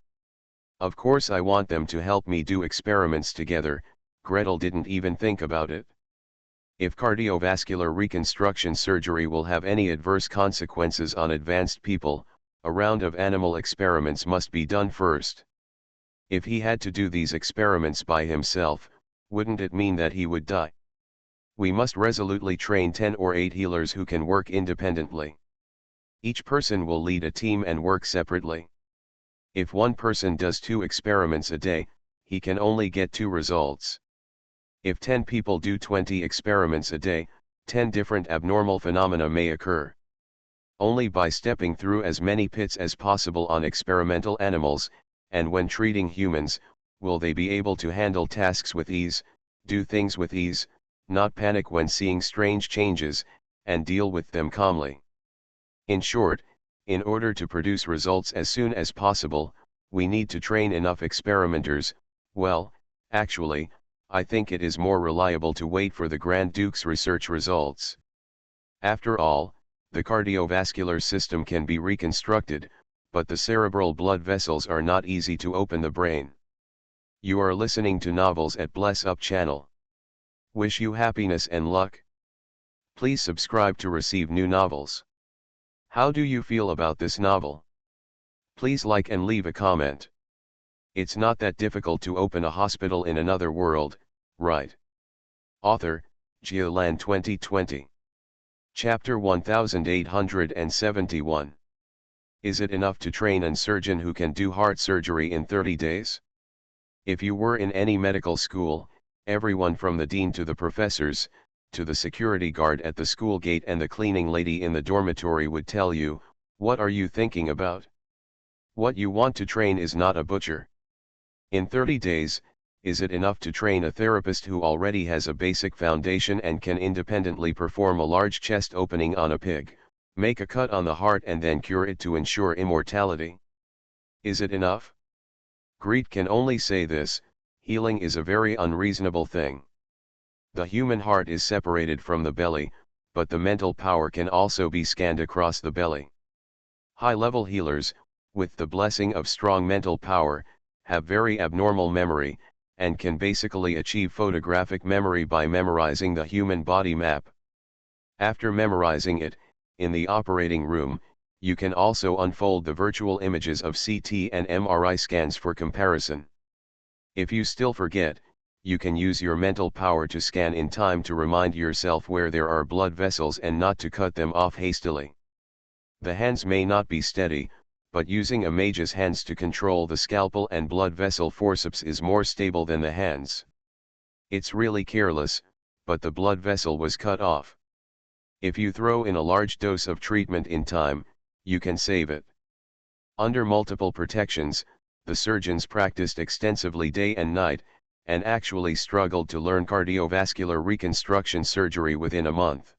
"Of course I want them to help me do experiments together." Gretel didn't even think about it. "If cardiovascular reconstruction surgery will have any adverse consequences on advanced people, a round of animal experiments must be done first. If he had to do these experiments by himself, wouldn't it mean that he would die? We must resolutely train 10 or 8 healers who can work independently. Each person will lead a team and work separately. If one person does 2 experiments a day, he can only get 2 results. If 10 people do 20 experiments a day, 10 different abnormal phenomena may occur. Only by stepping through as many pits as possible on experimental animals, and when treating humans, will they be able to handle tasks with ease, do things with ease, not panic when seeing strange changes, and deal with them calmly. In short, in order to produce results as soon as possible, we need to train enough experimenters. Well, actually, I think it is more reliable to wait for the Grand Duke's research results. After all, the cardiovascular system can be reconstructed, but the cerebral blood vessels are not easy to open the brain." You are listening to Novels at Bless Up channel. Wish you happiness and luck. Please subscribe to receive new novels. How do you feel about this novel? Please like and leave a comment. It's not that difficult to open a hospital in another world, right? Author, Geolan 2020. Chapter 1871. Is it enough to train a surgeon who can do heart surgery in 30 days? If you were in any medical school, everyone from the dean to the professors, to the security guard at the school gate and the cleaning lady in the dormitory would tell you, what are you thinking about? What you want to train is not a butcher. In 30 days, is it enough to train a therapist who already has a basic foundation and can independently perform a large chest opening on a pig, make a cut on the heart and then cure it to ensure immortality? Is it enough? Greet can only say this: healing is a very unreasonable thing. The human heart is separated from the belly, but the mental power can also be scanned across the belly. High-level healers, with the blessing of strong mental power, have very abnormal memory, and can basically achieve photographic memory by memorizing the human body map. After memorizing it, in the operating room, you can also unfold the virtual images of CT and MRI scans for comparison. If you still forget, you can use your mental power to scan in time to remind yourself where there are blood vessels and not to cut them off hastily. The hands may not be steady, but using a mage's hands to control the scalpel and blood vessel forceps is more stable than the hands. It's really careless, but the blood vessel was cut off. If you throw in a large dose of treatment in time, you can save it. Under multiple protections, the surgeons practiced extensively day and night, and actually struggled to learn cardiovascular reconstruction surgery within a month.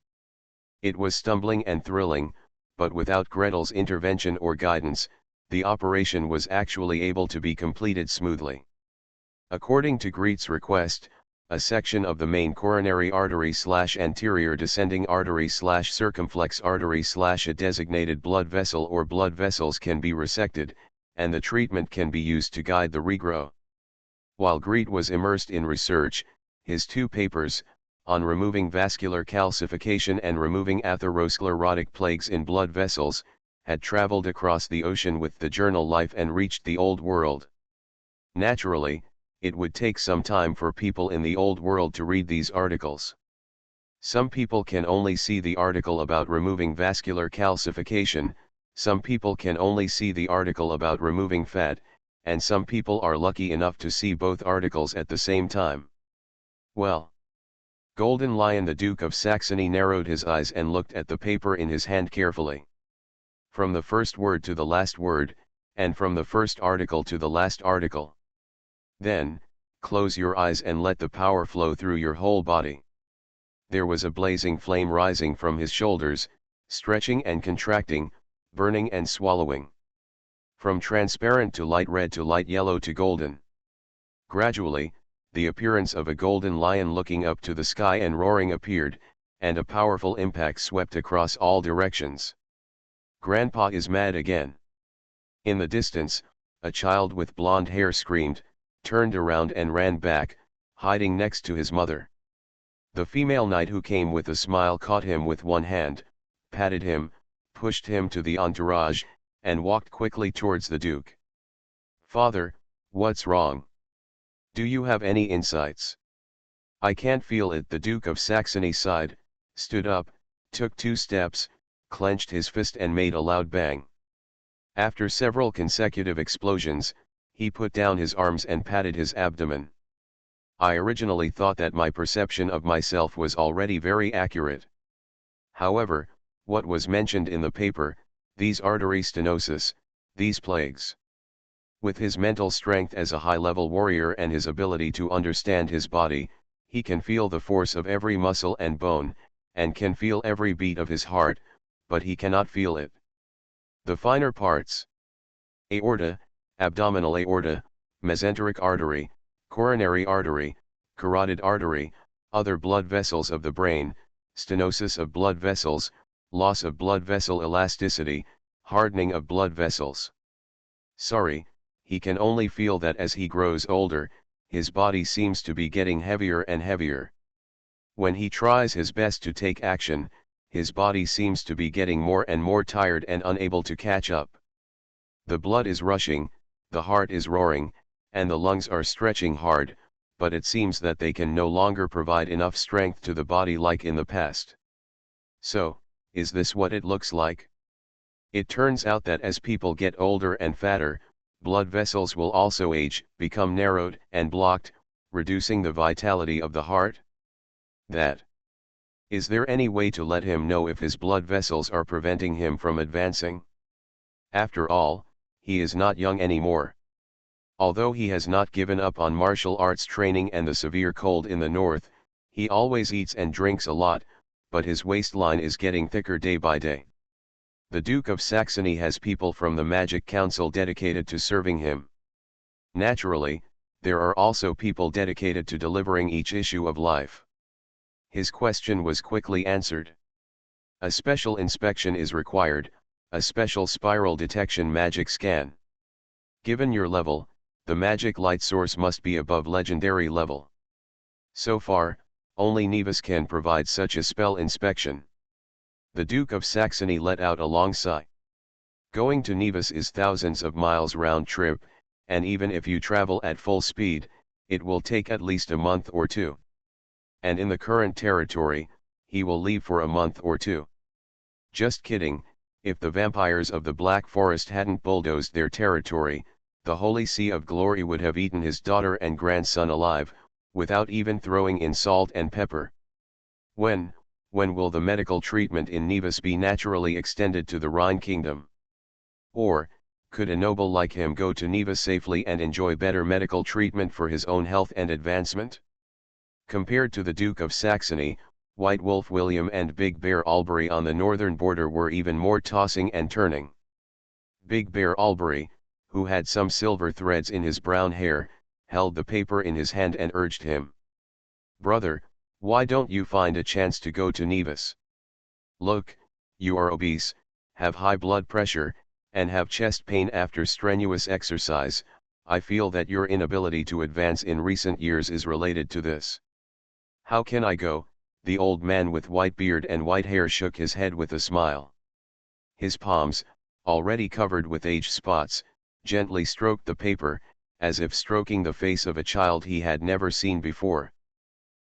It was stumbling and thrilling, but without Gretel's intervention or guidance, the operation was actually able to be completed smoothly. According to Greet's request, a section of the main coronary artery/anterior descending artery/circumflex artery/a designated blood vessel or blood vessels can be resected, and the treatment can be used to guide the regrow. While Greet was immersed in research, his 2 papers, on removing vascular calcification and removing atherosclerotic plagues in blood vessels, had traveled across the ocean with the journal Life and reached the Old World. Naturally, it would take some time for people in the Old World to read these articles. Some people can only see the article about removing vascular calcification, some people can only see the article about removing fat, and some people are lucky enough to see both articles at the same time. Well, Golden Lion the Duke of Saxony narrowed his eyes and looked at the paper in his hand carefully. From the first word to the last word, and from the first article to the last article. Then, close your eyes and let the power flow through your whole body. There was a blazing flame rising from his shoulders, stretching and contracting, burning and swallowing. From transparent to light red to light yellow to golden. Gradually, the appearance of a golden lion looking up to the sky and roaring appeared, and a powerful impact swept across all directions. Grandpa is mad again. In the distance, a child with blonde hair screamed, turned around and ran back, hiding next to his mother. The female knight who came with a smile caught him with one hand, patted him, pushed him to the entourage, and walked quickly towards the Duke. "Father, what's wrong? Do you have any insights?" "I can't feel it." The Duke of Saxony sighed, stood up, took 2 steps, clenched his fist and made a loud bang. After several consecutive explosions, he put down his arms and patted his abdomen. "I originally thought that my perception of myself was already very accurate. However, what was mentioned in the paper, these artery stenosis, these plagues. With his mental strength as a high-level warrior and his ability to understand his body, he can feel the force of every muscle and bone, and can feel every beat of his heart, but he cannot feel it. The finer parts. Aorta, abdominal aorta, mesenteric artery, coronary artery, carotid artery, other blood vessels of the brain, stenosis of blood vessels, loss of blood vessel elasticity, hardening of blood vessels. Sorry, he can only feel that as he grows older, his body seems to be getting heavier and heavier. When he tries his best to take action, his body seems to be getting more and more tired and unable to catch up. The blood is rushing, the heart is roaring, and the lungs are stretching hard, but it seems that they can no longer provide enough strength to the body like in the past. So, is this what it looks like? It turns out that as people get older and fatter, blood vessels will also age, become narrowed and blocked, reducing the vitality of the heart. That. Is there any way to let him know if his blood vessels are preventing him from advancing? After all, he is not young anymore. Although he has not given up on martial arts training and the severe cold in the north, he always eats and drinks a lot, but his waistline is getting thicker day by day. The Duke of Saxony has people from the Magic Council dedicated to serving him. Naturally, there are also people dedicated to delivering each issue of life. His question was quickly answered. A special inspection is required, a special spiral detection magic scan. Given your level, the magic light source must be above legendary level. So far, only Nevis can provide such a spell inspection. The Duke of Saxony let out a long sigh. Going to Nevis is thousands of miles round trip, and even if you travel at full speed, it will take at least a month or two. And in the current territory, he will leave for a month or two. Just kidding, if the vampires of the Black Forest hadn't bulldozed their territory, the Holy Sea of Glory would have eaten his daughter and grandson alive, without even throwing in salt and pepper. When will the medical treatment in Nevis be naturally extended to the Rhine Kingdom? Or, could a noble like him go to Nevis safely and enjoy better medical treatment for his own health and advancement? Compared to the Duke of Saxony, White Wolf William and Big Bear Albury on the northern border were even more tossing and turning. Big Bear Albury, who had some silver threads in his brown hair, held the paper in his hand and urged him. "Brother, why don't you find a chance to go to Nevis? Look, you are obese, have high blood pressure, and have chest pain after strenuous exercise. I feel that your inability to advance in recent years is related to this." "How can I go?" The old man with white beard and white hair shook his head with a smile. His palms, already covered with age spots, gently stroked the paper, as if stroking the face of a child he had never seen before.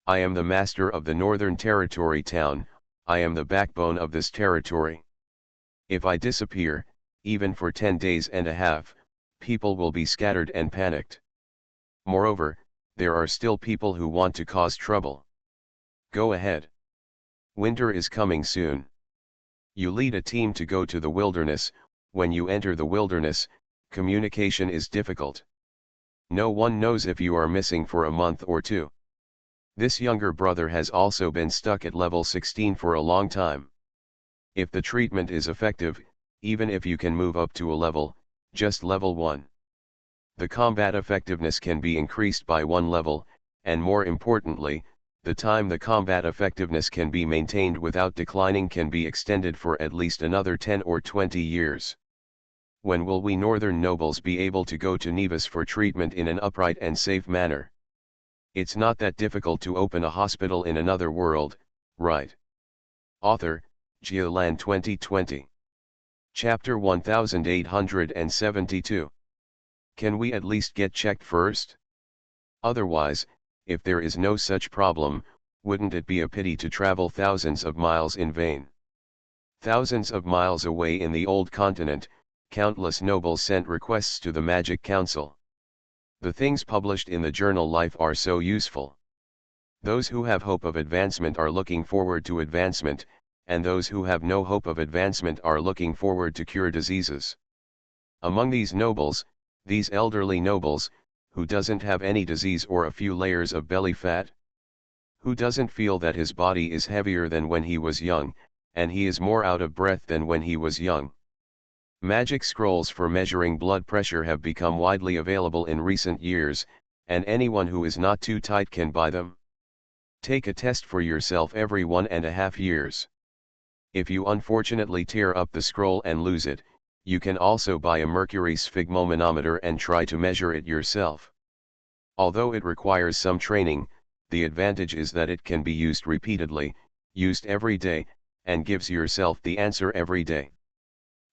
"I am the master of the Northern Territory town, I am the backbone of this territory. If I disappear, even for 10 days and a half, people will be scattered and panicked. Moreover, there are still people who want to cause trouble. Go ahead. Winter is coming soon. You lead a team to go to the wilderness. When you enter the wilderness, communication is difficult. No one knows if you are missing for a month or two. This younger brother has also been stuck at level 16 for a long time. If the treatment is effective, even if you can move up to a level, just level 1. The combat effectiveness can be increased by 1 level, and more importantly, the time the combat effectiveness can be maintained without declining can be extended for at least another 10 or 20 years. When will we northern nobles be able to go to Nevis for treatment in an upright and safe manner? It's not that difficult to open a hospital in another world, right? Author, Geolan 2020. Chapter 1872. Can we at least get checked first? Otherwise, if there is no such problem, wouldn't it be a pity to travel thousands of miles in vain? Thousands of miles away in the old continent, countless nobles sent requests to the Magic Council. The things published in the journal Life are so useful. Those who have hope of advancement are looking forward to advancement, and those who have no hope of advancement are looking forward to cure diseases. Among these nobles, these elderly nobles, who doesn't have any disease or a few layers of belly fat? Who doesn't feel that his body is heavier than when he was young, and he is more out of breath than when he was young? Magic scrolls for measuring blood pressure have become widely available in recent years, and anyone who is not too tight can buy them. Take a test for yourself every 1.5 years. If you unfortunately tear up the scroll and lose it, you can also buy a mercury sphygmomanometer and try to measure it yourself. Although it requires some training, the advantage is that it can be used repeatedly, used every day, and gives yourself the answer every day.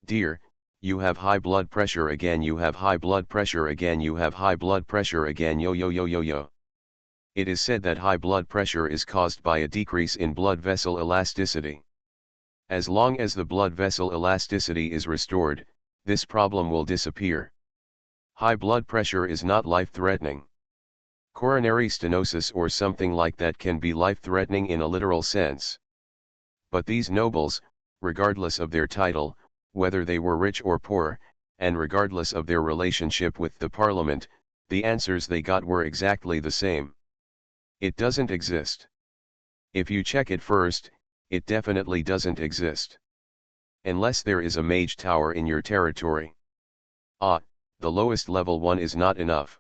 Dear, you have high blood pressure again, you have high blood pressure again, you have high blood pressure again, yo yo yo yo yo. It is said that high blood pressure is caused by a decrease in blood vessel elasticity. As long as the blood vessel elasticity is restored, this problem will disappear. High blood pressure is not life-threatening. Coronary stenosis or something like that can be life-threatening in a literal sense. But these nobles, regardless of their title, whether they were rich or poor, and regardless of their relationship with the parliament, the answers they got were exactly the same. It doesn't exist. If you check it first, it definitely doesn't exist. Unless there is a mage tower in your territory. The lowest level one is not enough.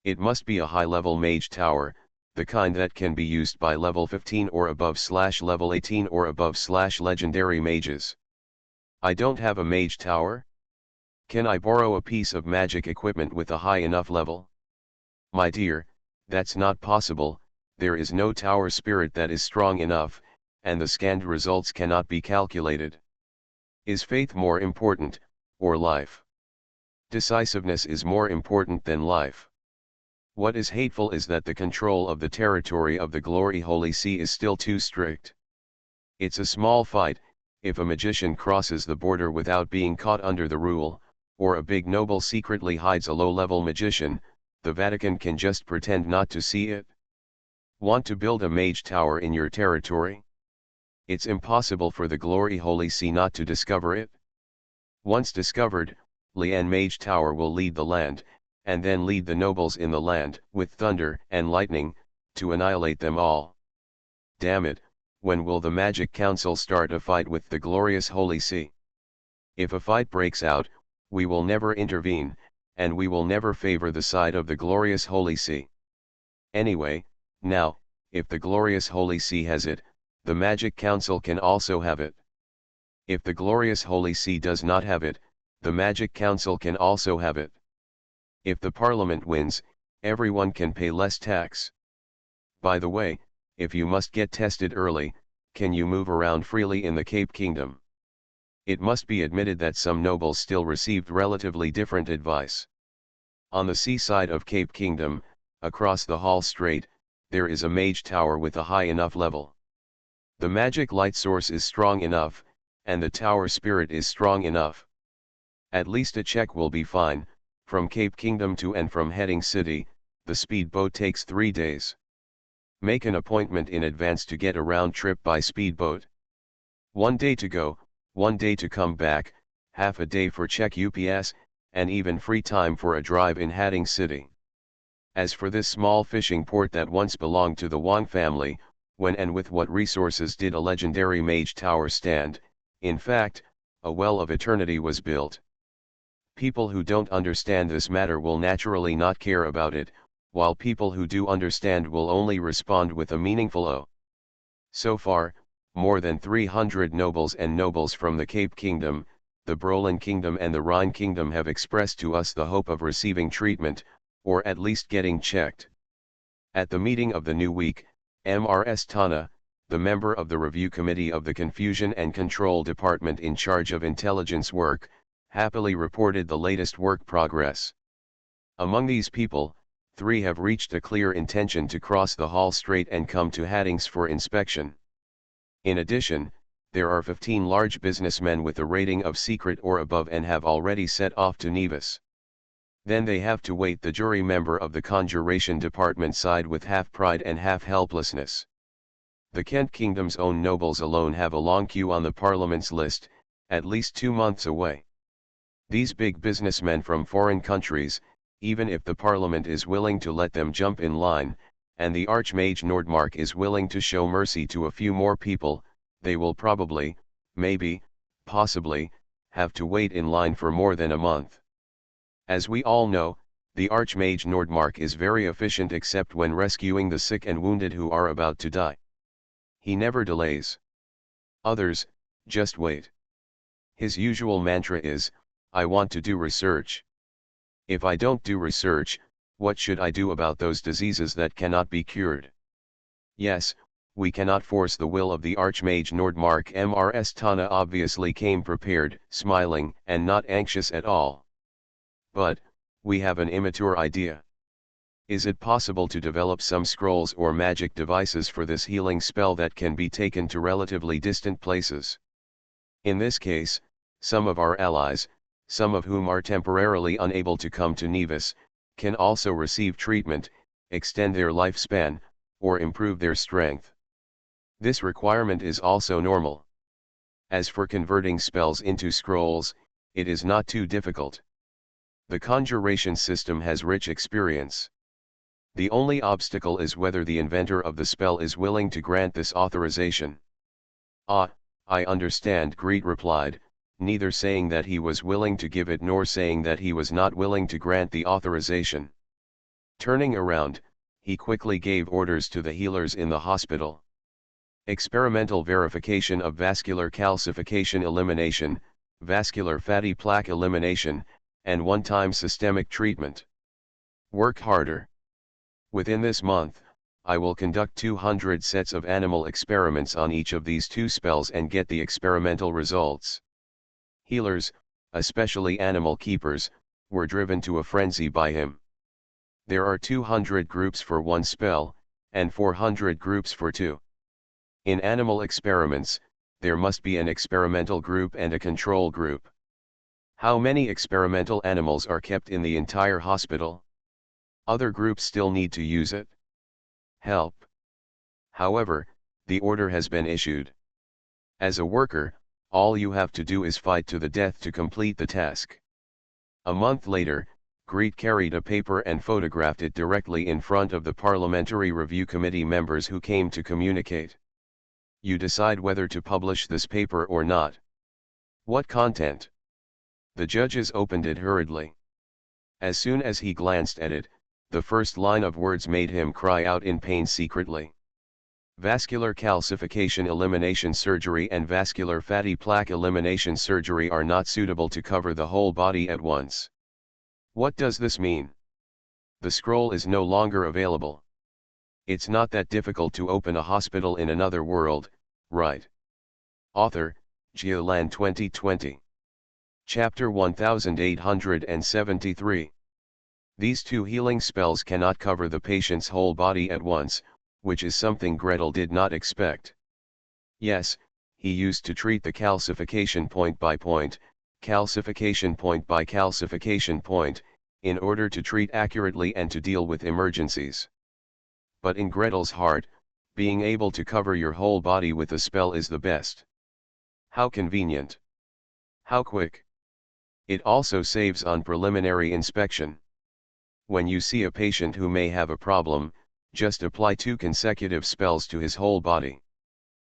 It must be a high-level mage tower, the kind that can be used by level 15 or above / level 18 or above / legendary mages. I don't have a mage tower? Can I borrow a piece of magic equipment with a high enough level? My dear, that's not possible. There is no tower spirit that is strong enough, and the scanned results cannot be calculated. Is faith more important, or life? Decisiveness is more important than life. What is hateful is that the control of the territory of the Glory Holy See is still too strict. It's a small fight, if a magician crosses the border without being caught under the rule, or a big noble secretly hides a low-level magician, the Vatican can just pretend not to see it. Want to build a mage tower in your territory? It's impossible for the Glory Holy See not to discover it. Once discovered, Lian Mage Tower will lead the land, and then lead the nobles in the land, with thunder and lightning, to annihilate them all. Damn it, when will the Magic Council start a fight with the glorious Holy See? If a fight breaks out, we will never intervene, and we will never favor the side of the glorious Holy See. Anyway, now, if the glorious Holy See has it, the Magic Council can also have it. If the glorious Holy See does not have it, the Magic Council can also have it. If the Parliament wins, everyone can pay less tax. By the way, if you must get tested early, can you move around freely in the Cape Kingdom? It must be admitted that some nobles still received relatively different advice. On the seaside of Cape Kingdom, across the Hall Strait, there is a mage tower with a high enough level. The magic light source is strong enough, and the tower spirit is strong enough. At least a check will be fine. From Cape Kingdom to and from Heading City, the speedboat takes 3 days. Make an appointment in advance to get a round trip by speedboat. 1 day to go, 1 day to come back, half a day for check UPS, and even free time for a drive in Heading City. As for this small fishing port that once belonged to the Wang family, when and with what resources did a legendary mage tower stand? In fact, a well of eternity was built. People who don't understand this matter will naturally not care about it, while people who do understand will only respond with a meaningful "oh." So far, more than 300 nobles and nobles from the Cape Kingdom, the Brolin Kingdom and the Rhine Kingdom have expressed to us the hope of receiving treatment, or at least getting checked. At the meeting of the new week, Mrs. Tana, the member of the review committee of the Confusion and Control Department in charge of intelligence work, happily reported the latest work progress. Among these people, 3 have reached a clear intention to cross the Hall Strait and come to Haddings for inspection. In addition, there are 15 large businessmen with a rating of secret or above and have already set off to Nevis. Then they have to wait. The jury member of the Conjuration Department side with half pride and half helplessness. The Kent Kingdom's own nobles alone have a long queue on the Parliament's list, at least 2 months away. These big businessmen from foreign countries, even if the Parliament is willing to let them jump in line, and the Archmage Nordmark is willing to show mercy to a few more people, they will probably, maybe, possibly, have to wait in line for more than a month. As we all know, the Archmage Nordmark is very efficient except when rescuing the sick and wounded who are about to die. He never delays. Others, just wait. His usual mantra is, I want to do research. If I don't do research, what should I do about those diseases that cannot be cured? Yes, we cannot force the will of the Archmage Nordmark. Mrs. Tana obviously came prepared, smiling, and not anxious at all. But, we have an immature idea. Is it possible to develop some scrolls or magic devices for this healing spell that can be taken to relatively distant places? In this case, some of our allies, some of whom are temporarily unable to come to Nevis, can also receive treatment, extend their lifespan, or improve their strength. This requirement is also normal. As for converting spells into scrolls, it is not too difficult. The conjuration system has rich experience. The only obstacle is whether the inventor of the spell is willing to grant this authorization. Ah, I understand, Greet replied, neither saying that he was willing to give it nor saying that he was not willing to grant the authorization. Turning around, he quickly gave orders to the healers in the hospital. Experimental verification of vascular calcification elimination, vascular fatty plaque elimination, and one-time systemic treatment. Work harder. Within this month, I will conduct 200 sets of animal experiments on each of these 2 spells and get the experimental results. Healers, especially animal keepers, were driven to a frenzy by him. There are 200 groups for 1 spell, and 400 groups for 2. In animal experiments, there must be an experimental group and a control group. How many experimental animals are kept in the entire hospital? Other groups still need to use it. Help. However, the order has been issued. As a worker, all you have to do is fight to the death to complete the task. A month later, Greet carried a paper and photographed it directly in front of the Parliamentary Review Committee members who came to communicate. You decide whether to publish this paper or not. What content? The judges opened it hurriedly. As soon as he glanced at it, the first line of words made him cry out in pain secretly. Vascular calcification elimination surgery and vascular fatty plaque elimination surgery are not suitable to cover the whole body at once. What does this mean? The scroll is no longer available. It's not that difficult to open a hospital in another world, right? Author, Geoland 2020. Chapter 1873. These 2 healing spells cannot cover the patient's whole body at once, which is something Gretel did not expect. Yes, he used to treat the calcification point by point, calcification point by calcification point, in order to treat accurately and to deal with emergencies. But in Gretel's heart, being able to cover your whole body with a spell is the best. How convenient. How quick. It also saves on preliminary inspection. When you see a patient who may have a problem, just apply 2 consecutive spells to his whole body.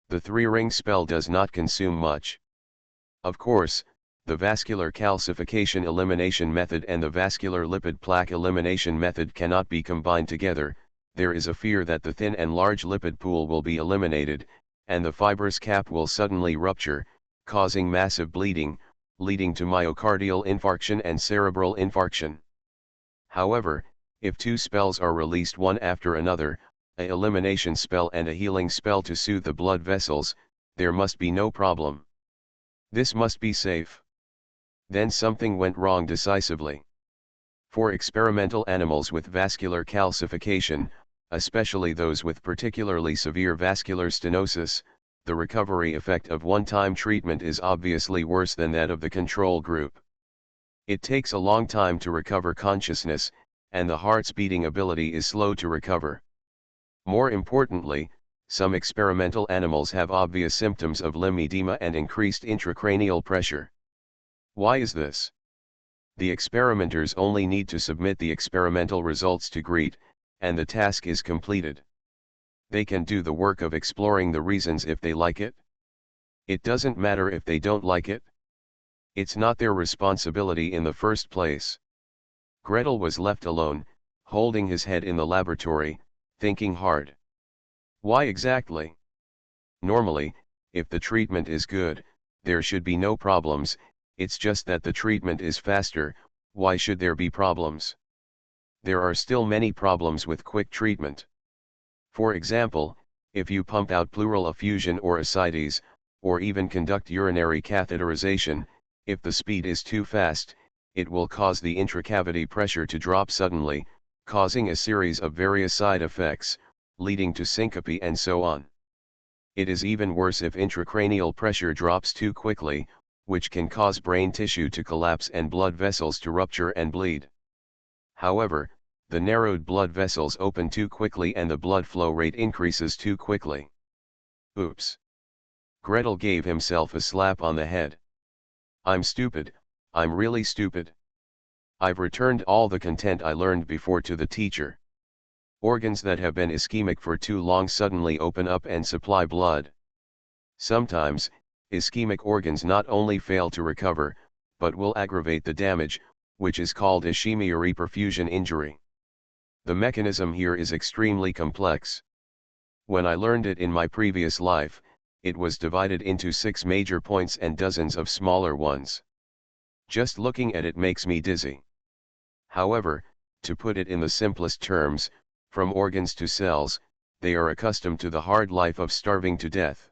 The 3-ring spell does not consume much. Of course, the vascular calcification elimination method and the vascular lipid plaque elimination method cannot be combined together. There is a fear that the thin and large lipid pool will be eliminated, and the fibrous cap will suddenly rupture, causing massive bleeding, leading to myocardial infarction and cerebral infarction. However, if 2 spells are released one after another, a elimination spell and a healing spell to soothe the blood vessels, there must be no problem. This must be safe. Then something went wrong decisively. For experimental animals with vascular calcification, especially those with particularly severe vascular stenosis, the recovery effect of one-time treatment is obviously worse than that of the control group. It takes a long time to recover consciousness, and the heart's beating ability is slow to recover. More importantly, some experimental animals have obvious symptoms of limb edema and increased intracranial pressure. Why is this? The experimenters only need to submit the experimental results to Greet, and the task is completed. They can do the work of exploring the reasons if they like it. It doesn't matter if they don't like it. It's not their responsibility in the first place. Gretel was left alone, holding his head in the laboratory, thinking hard. Why exactly? Normally, if the treatment is good, there should be no problems. It's just that the treatment is faster. Why should there be problems? There are still many problems with quick treatment. For example, if you pump out pleural effusion or ascites, or even conduct urinary catheterization, if the speed is too fast, it will cause the intracavity pressure to drop suddenly, causing a series of various side effects, leading to syncope and so on. It is even worse if intracranial pressure drops too quickly, which can cause brain tissue to collapse and blood vessels to rupture and bleed. However, the narrowed blood vessels open too quickly and the blood flow rate increases too quickly. Oops. Gretel gave himself a slap on the head. I'm stupid, I'm really stupid. I've returned all the content I learned before to the teacher. Organs that have been ischemic for too long suddenly open up and supply blood. Sometimes, ischemic organs not only fail to recover, but will aggravate the damage, which is called ischemia-reperfusion injury. The mechanism here is extremely complex. When I learned it in my previous life, it was divided into 6 major points and dozens of smaller ones. Just looking at it makes me dizzy. However, to put it in the simplest terms, from organs to cells, they are accustomed to the hard life of starving to death.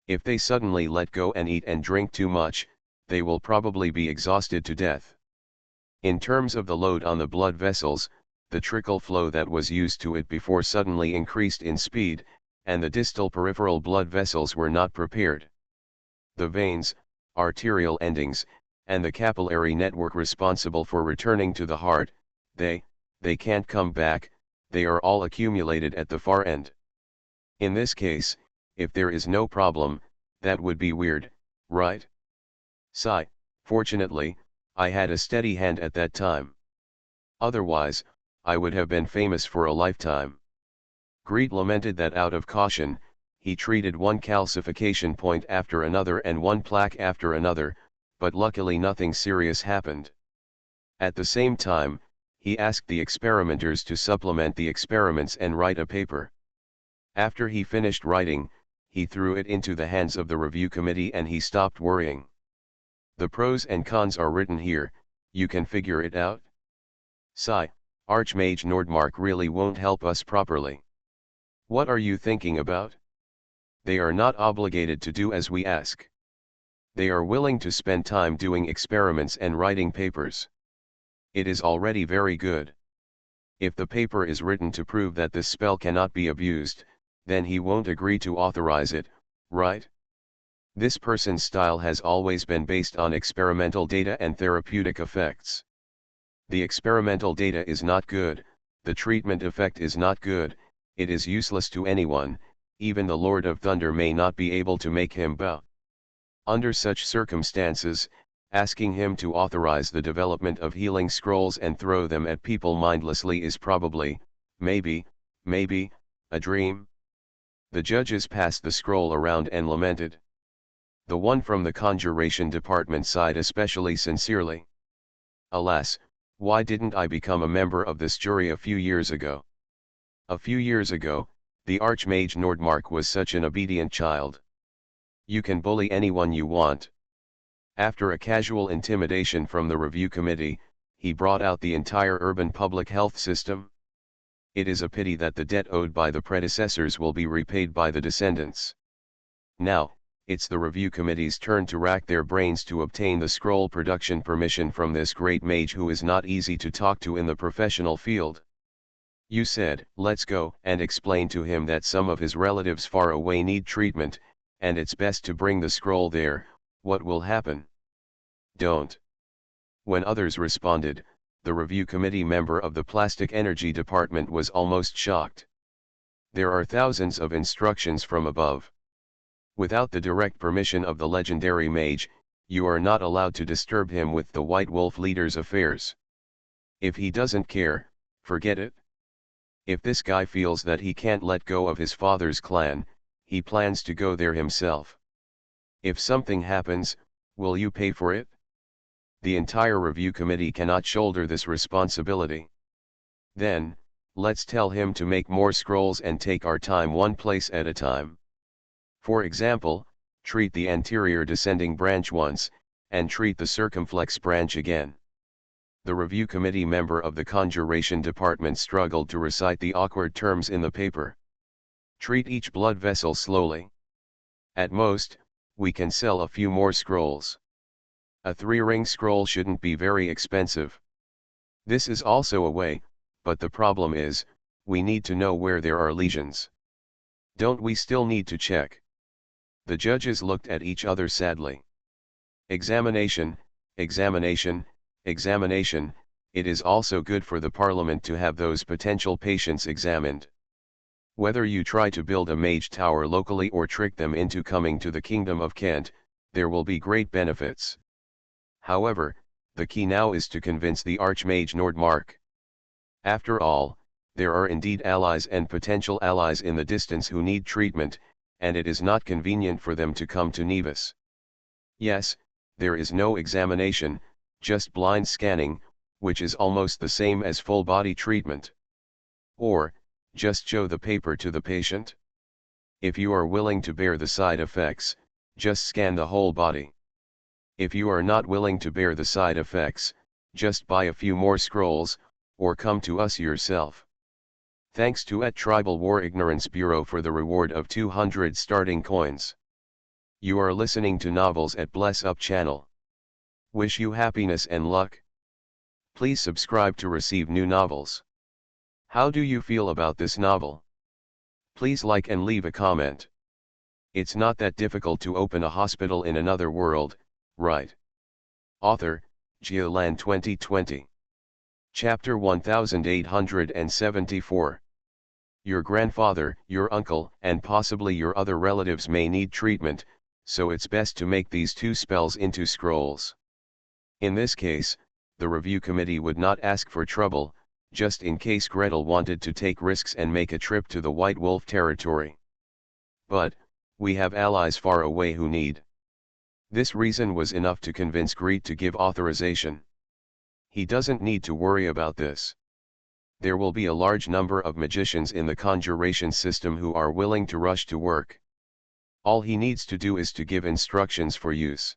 If they suddenly let go and eat and drink too much, they will probably be exhausted to death. In terms of the load on the blood vessels, the trickle flow that was used to it before suddenly increased in speed, and the distal peripheral blood vessels were not prepared. The veins, arterial endings, and the capillary network responsible for returning to the heart, they can't come back, they are all accumulated at the far end. In this case, if there is no problem, that would be weird, right? Sigh, fortunately, I had a steady hand at that time. Otherwise, I would have been famous for a lifetime. Greet lamented that out of caution, he treated one calcification point after another and one plaque after another, but luckily nothing serious happened. At the same time, he asked the experimenters to supplement the experiments and write a paper. After he finished writing, he threw it into the hands of the review committee and he stopped worrying. The pros and cons are written here, you can figure it out. Sigh, Archmage Nordmark really won't help us properly. What are you thinking about? They are not obligated to do as we ask. They are willing to spend time doing experiments and writing papers. It is already very good. If the paper is written to prove that this spell cannot be abused, then he won't agree to authorize it, right? This person's style has always been based on experimental data and therapeutic effects. The experimental data is not good, the treatment effect is not good, it is useless to anyone, even the Lord of Thunder may not be able to make him bow. Under such circumstances, asking him to authorize the development of healing scrolls and throw them at people mindlessly is probably, maybe, a dream. The judges passed the scroll around and lamented. The one from the conjuration department sighed especially sincerely. Alas, why didn't I become a member of this jury a few years ago? A few years ago, the Archmage Nordmark was such an obedient child. You can bully anyone you want. After a casual intimidation from the review committee, he brought out the entire urban public health system. It is a pity that the debt owed by the predecessors will be repaid by the descendants. Now, it's the review committee's turn to rack their brains to obtain the scroll production permission from this great mage who is not easy to talk to in the professional field. You said, let's go, and explain to him that some of his relatives far away need treatment, and it's best to bring the scroll there. What will happen? Don't. When others responded, the review committee member of the plastic energy department was almost shocked. There are thousands of instructions from above. Without the direct permission of the legendary mage, you are not allowed to disturb him with the White Wolf leader's affairs. If he doesn't care, forget it. If this guy feels that he can't let go of his father's clan, he plans to go there himself. If something happens, will you pay for it? The entire review committee cannot shoulder this responsibility. Then, let's tell him to make more scrolls and take our time one place at a time. For example, treat the anterior descending branch once, and treat the circumflex branch again. The review committee member of the conjuration department struggled to recite the awkward terms in the paper. Treat each blood vessel slowly. At most, we can sell a few more scrolls. A 3-ring scroll shouldn't be very expensive. This is also a way, but the problem is, we need to know where there are lesions. Don't we still need to check? The judges looked at each other sadly. Examination, examination, examination. It is also good for the Parliament to have those potential patients examined. Whether you try to build a mage tower locally or trick them into coming to the Kingdom of Kent, there will be great benefits. However, the key now is to convince the Archmage Nordmark. After all, there are indeed allies and potential allies in the distance who need treatment, and it is not convenient for them to come to Nevis. Yes, there is no examination, just blind scanning, which is almost the same as full-body treatment. Or, just show the paper to the patient. If you are willing to bear the side effects, just scan the whole body. If you are not willing to bear the side effects, just buy a few more scrolls, or come to us yourself. Thanks to Tribal War Ignorance Bureau for the reward of 200 starting coins. You are listening to Novels at Bless Up channel. Wish you happiness and luck. Please subscribe to receive new novels. How do you feel about this novel? Please like and leave a comment. It's not that difficult to open a hospital in another world, right? Author, Geoland 2020. Chapter 1874. Your grandfather, your uncle, and possibly your other relatives may need treatment, so it's best to make these two spells into scrolls. In this case, the review committee would not ask for trouble, just in case Gretel wanted to take risks and make a trip to the White Wolf territory. But, we have allies far away who need. This reason was enough to convince Greet to give authorization. He doesn't need to worry about this. There will be a large number of magicians in the conjuration system who are willing to rush to work. All he needs to do is to give instructions for use.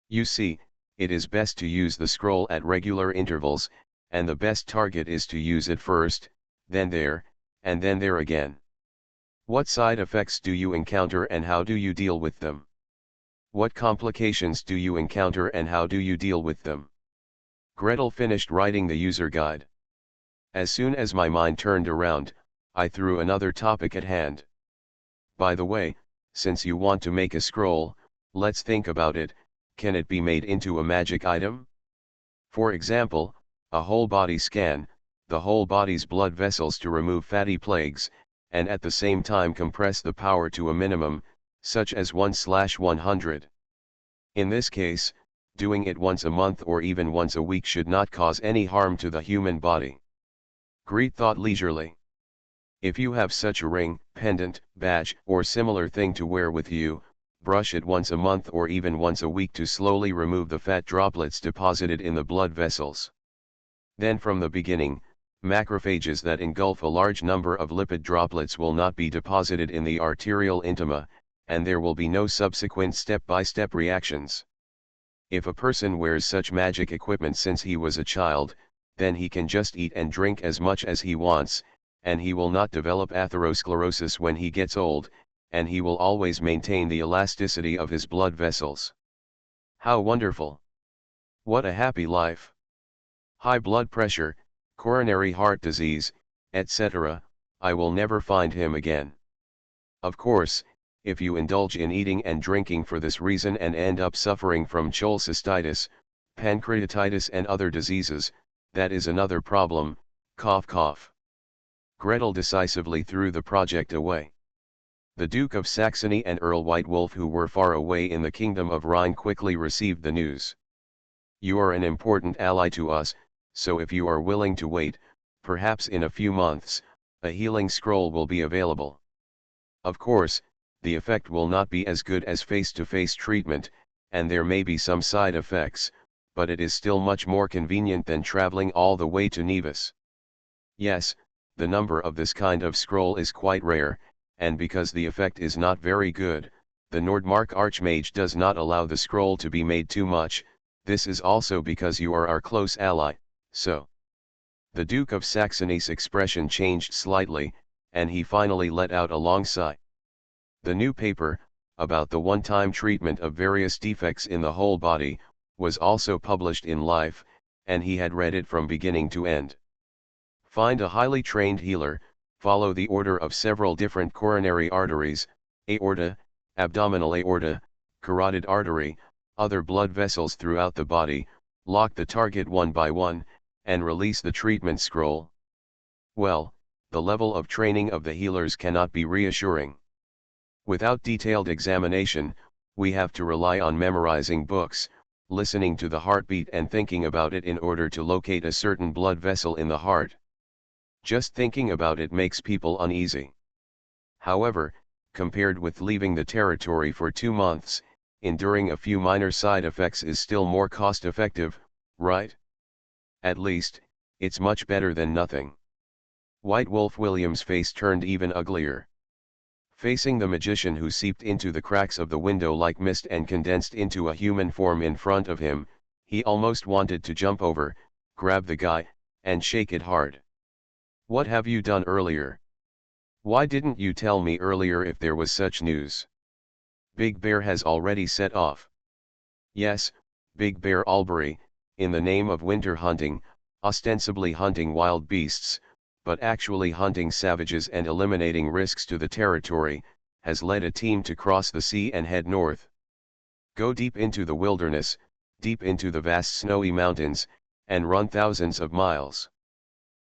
You see, it is best to use the scroll at regular intervals, and the best target is to use it first, then there, and then there again. What side effects do you encounter and how do you deal with them? What complications do you encounter and how do you deal with them? Gretel finished writing the user guide. As soon as my mind turned around, I threw another topic at hand. By the way, since you want to make a scroll, let's think about it. Can it be made into a magic item? For example, a whole body scan, the whole body's blood vessels to remove fatty plagues, and at the same time compress the power to a minimum, such as 1/100. In this case, doing it once a month or even once a week should not cause any harm to the human body. Greet thought leisurely. If you have such a ring, pendant, badge, or similar thing to wear with you, brush it once a month or even once a week to slowly remove the fat droplets deposited in the blood vessels. Then from the beginning, macrophages that engulf a large number of lipid droplets will not be deposited in the arterial intima, and there will be no subsequent step-by-step reactions. If a person wears such magic equipment since he was a child, then he can just eat and drink as much as he wants, and he will not develop atherosclerosis when he gets old, and he will always maintain the elasticity of his blood vessels. How wonderful! What a happy life! High blood pressure, coronary heart disease, etc., I will never find him again. Of course, if you indulge in eating and drinking for this reason and end up suffering from cholecystitis, pancreatitis and other diseases, that is another problem, cough cough. Gretel decisively threw the project away. The Duke of Saxony and Earl White Wolf, who were far away in the Kingdom of Rhine, quickly received the news. You are an important ally to us, so if you are willing to wait, perhaps in a few months, a healing scroll will be available. Of course, the effect will not be as good as face-to-face treatment, and there may be some side effects, but it is still much more convenient than traveling all the way to Nevis. Yes, the number of this kind of scroll is quite rare, and because the effect is not very good, the Nordmark Archmage does not allow the scroll to be made too much. This is also because you are our close ally, so. The Duke of Saxony's expression changed slightly, and he finally let out a long sigh. The new paper, about the one-time treatment of various defects in the whole body, was also published in Life, and he had read it from beginning to end. Find a highly trained healer, follow the order of several different coronary arteries, aorta, abdominal aorta, carotid artery, other blood vessels throughout the body, lock the target one by one, and release the treatment scroll. Well, the level of training of the healers cannot be reassuring. Without detailed examination, we have to rely on memorizing books, listening to the heartbeat and thinking about it in order to locate a certain blood vessel in the heart. Just thinking about it makes people uneasy. However, compared with leaving the territory for 2 months, enduring a few minor side effects is still more cost-effective, right? At least, it's much better than nothing. White Wolf William's face turned even uglier. Facing the magician who seeped into the cracks of the window like mist and condensed into a human form in front of him, he almost wanted to jump over, grab the guy, and shake it hard. What have you done earlier? Why didn't you tell me earlier if there was such news? Big Bear has already set off. Yes, Big Bear Albury, in the name of winter hunting, ostensibly hunting wild beasts, but actually hunting savages and eliminating risks to the territory, has led a team to cross the sea and head north. Go deep into the wilderness, deep into the vast snowy mountains, and run thousands of miles.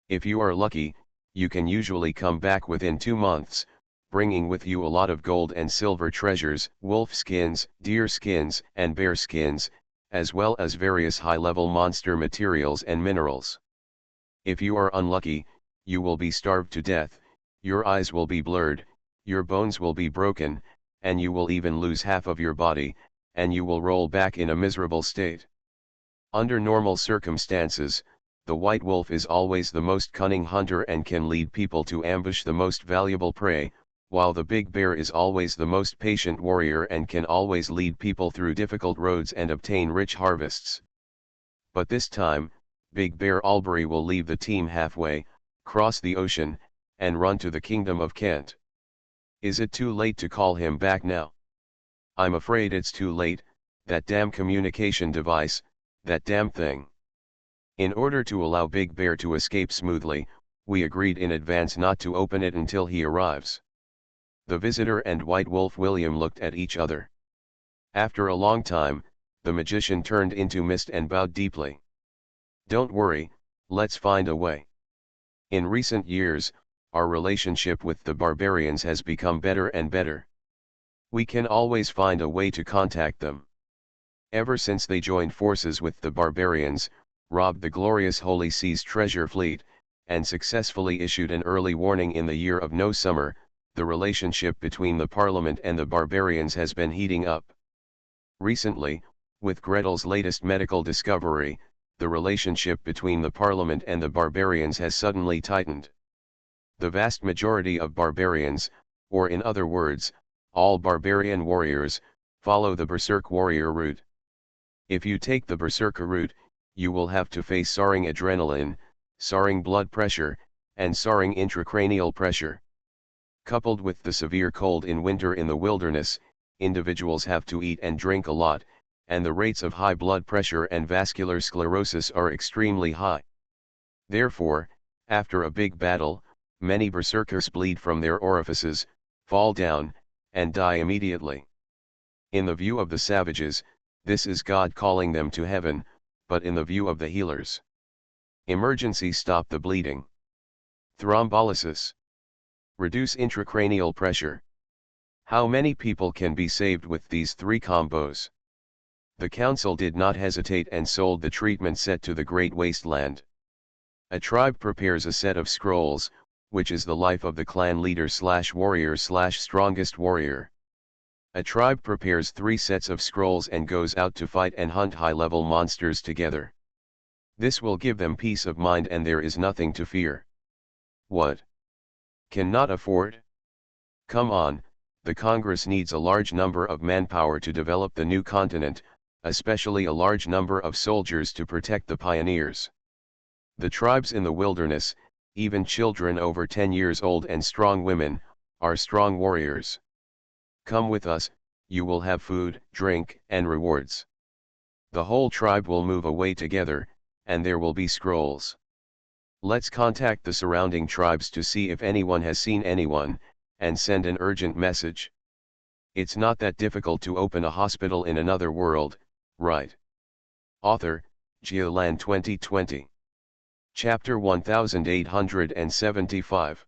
If you are lucky, you can usually come back within 2 months, bringing with you a lot of gold and silver treasures, wolf skins, deer skins, and bear skins, as well as various high-level monster materials and minerals. If you are unlucky, you will be starved to death, your eyes will be blurred, your bones will be broken, and you will even lose half of your body, and you will roll back in a miserable state. Under normal circumstances, the white wolf is always the most cunning hunter and can lead people to ambush the most valuable prey, while the big bear is always the most patient warrior and can always lead people through difficult roads and obtain rich harvests. But this time, Big Bear Albury will leave the team halfway, cross the ocean, and run to the kingdom of Kent. Is it too late to call him back now? I'm afraid it's too late, that damn communication device, that damn thing. In order to allow Big Bear to escape smoothly, we agreed in advance not to open it until he arrives. The visitor and White Wolf William looked at each other. After a long time, the magician turned into mist and bowed deeply. Don't worry, let's find a way. In recent years, our relationship with the barbarians has become better and better. We can always find a way to contact them. Ever since they joined forces with the barbarians, robbed the glorious Holy Sea's treasure fleet, and successfully issued an early warning in the year of no summer, the relationship between the Parliament and the barbarians has been heating up. Recently, with Gretel's latest medical discovery, the relationship between the Parliament and the barbarians has suddenly tightened. The vast majority of barbarians, or in other words, all barbarian warriors, follow the Berserk warrior route. If you take the Berserker route, you will have to face soaring adrenaline, soaring blood pressure, and soaring intracranial pressure. Coupled with the severe cold in winter in the wilderness, individuals have to eat and drink a lot, and the rates of high blood pressure and vascular sclerosis are extremely high. Therefore, after a big battle, many berserkers bleed from their orifices, fall down, and die immediately. In the view of the savages, this is God calling them to heaven, but in the view of the healers, emergency stop the bleeding. Thrombolysis. Reduce intracranial pressure. How many people can be saved with these 3 combos? The council did not hesitate and sold the treatment set to the Great Wasteland. A tribe prepares a set of scrolls, which is the life of the clan leader / warrior / strongest warrior. A tribe prepares 3 sets of scrolls and goes out to fight and hunt high-level monsters together. This will give them peace of mind and there is nothing to fear. What? Cannot afford? Come on, the Congress needs a large number of manpower to develop the new continent, especially a large number of soldiers to protect the pioneers. The tribes in the wilderness, even children over 10 years old and strong women, are strong warriors. Come with us, you will have food, drink, and rewards. The whole tribe will move away together, and there will be scrolls. Let's contact the surrounding tribes to see if anyone has seen anyone, and send an urgent message. It's not that difficult to open a hospital in another world, right? Author, Geolan 2020. Chapter 1875.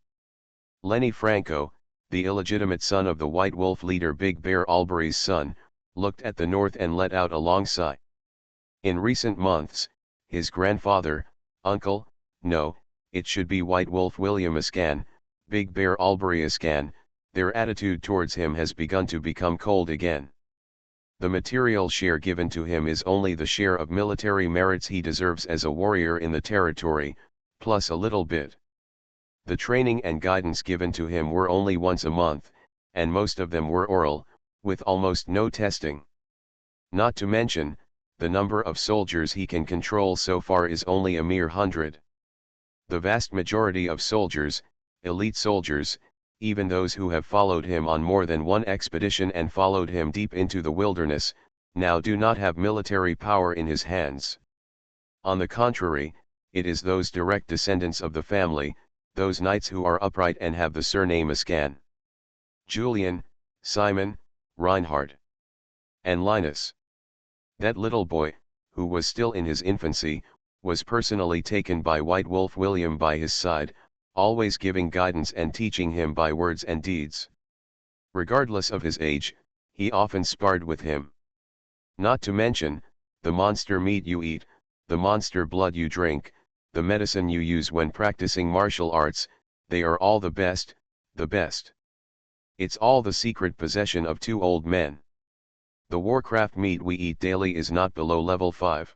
Lenny Franco, the illegitimate son of the White Wolf leader Big Bear Albury's son, looked at the north and let out a long sigh. In recent months, his grandfather, uncle, no, it should be White Wolf William Ascan, Big Bear Albury Ascan, their attitude towards him has begun to become cold again. The material share given to him is only the share of military merits he deserves as a warrior in the territory, plus a little bit. The training and guidance given to him were only once a month, and most of them were oral, with almost no testing. Not to mention, the number of soldiers he can control so far is only a mere 100. The vast majority of soldiers, elite soldiers, even those who have followed him on more than one expedition and followed him deep into the wilderness, now do not have military power in his hands. On the contrary, it is those direct descendants of the family, those knights who are upright and have the surname Ascan. Julian, Simon, Reinhard, and Linus. That little boy, who was still in his infancy, was personally taken by White Wolf William by his side, always giving guidance and teaching him by words and deeds. Regardless of his age, he often sparred with him. Not to mention, the monster meat you eat, the monster blood you drink, the medicine you use when practicing martial arts, they are all the best, the best. It's all the secret possession of two old men. The Warcraft meat we eat daily is not below level 5.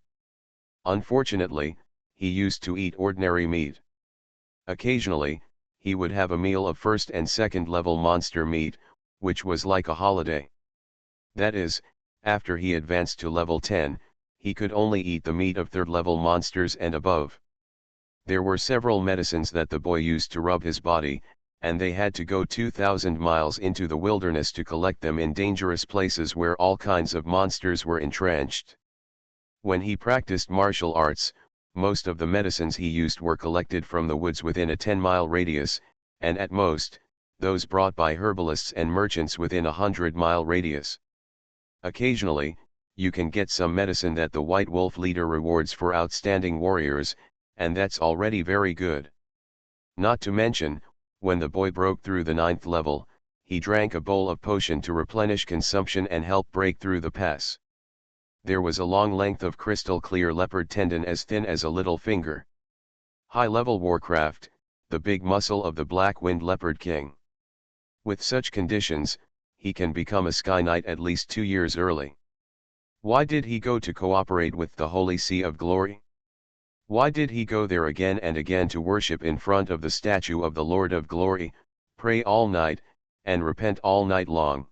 Unfortunately, he used to eat ordinary meat. Occasionally, he would have a meal of first and second level monster meat, which was like a holiday. That is, after he advanced to level 10, he could only eat the meat of third level monsters and above. There were several medicines that the boy used to rub his body, and they had to go 2,000 miles into the wilderness to collect them in dangerous places where all kinds of monsters were entrenched. When he practiced martial arts, most of the medicines he used were collected from the woods within a 10-mile radius, and at most, those brought by herbalists and merchants within a 100-mile radius. Occasionally, you can get some medicine that the White Wolf leader rewards for outstanding warriors, and that's already very good. Not to mention, when the boy broke through the 9th level, he drank a bowl of potion to replenish consumption and help break through the pass. There was a long length of crystal clear leopard tendon as thin as a little finger. High-level Warcraft, the big muscle of the Black-Winged Leopard King. With such conditions, he can become a Sky Knight at least 2 years early. Why did he go to cooperate with the Holy Sea of Glory? Why did he go there again and again to worship in front of the statue of the Lord of Glory, pray all night, and repent all night long?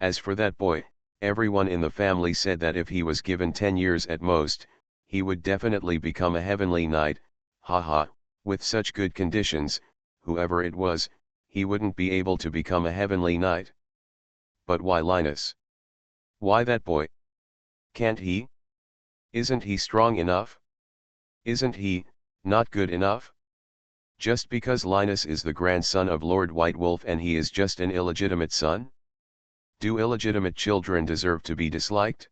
As for that boy, everyone in the family said that if he was given 10 years at most, he would definitely become a heavenly knight. Haha, with such good conditions, whoever it was, he wouldn't be able to become a heavenly knight. But why Linus? Why that boy? Can't he? Isn't he strong enough? Isn't he, not good enough? Just because Linus is the grandson of Lord White Wolf and he is just an illegitimate son? Do illegitimate children deserve to be disliked?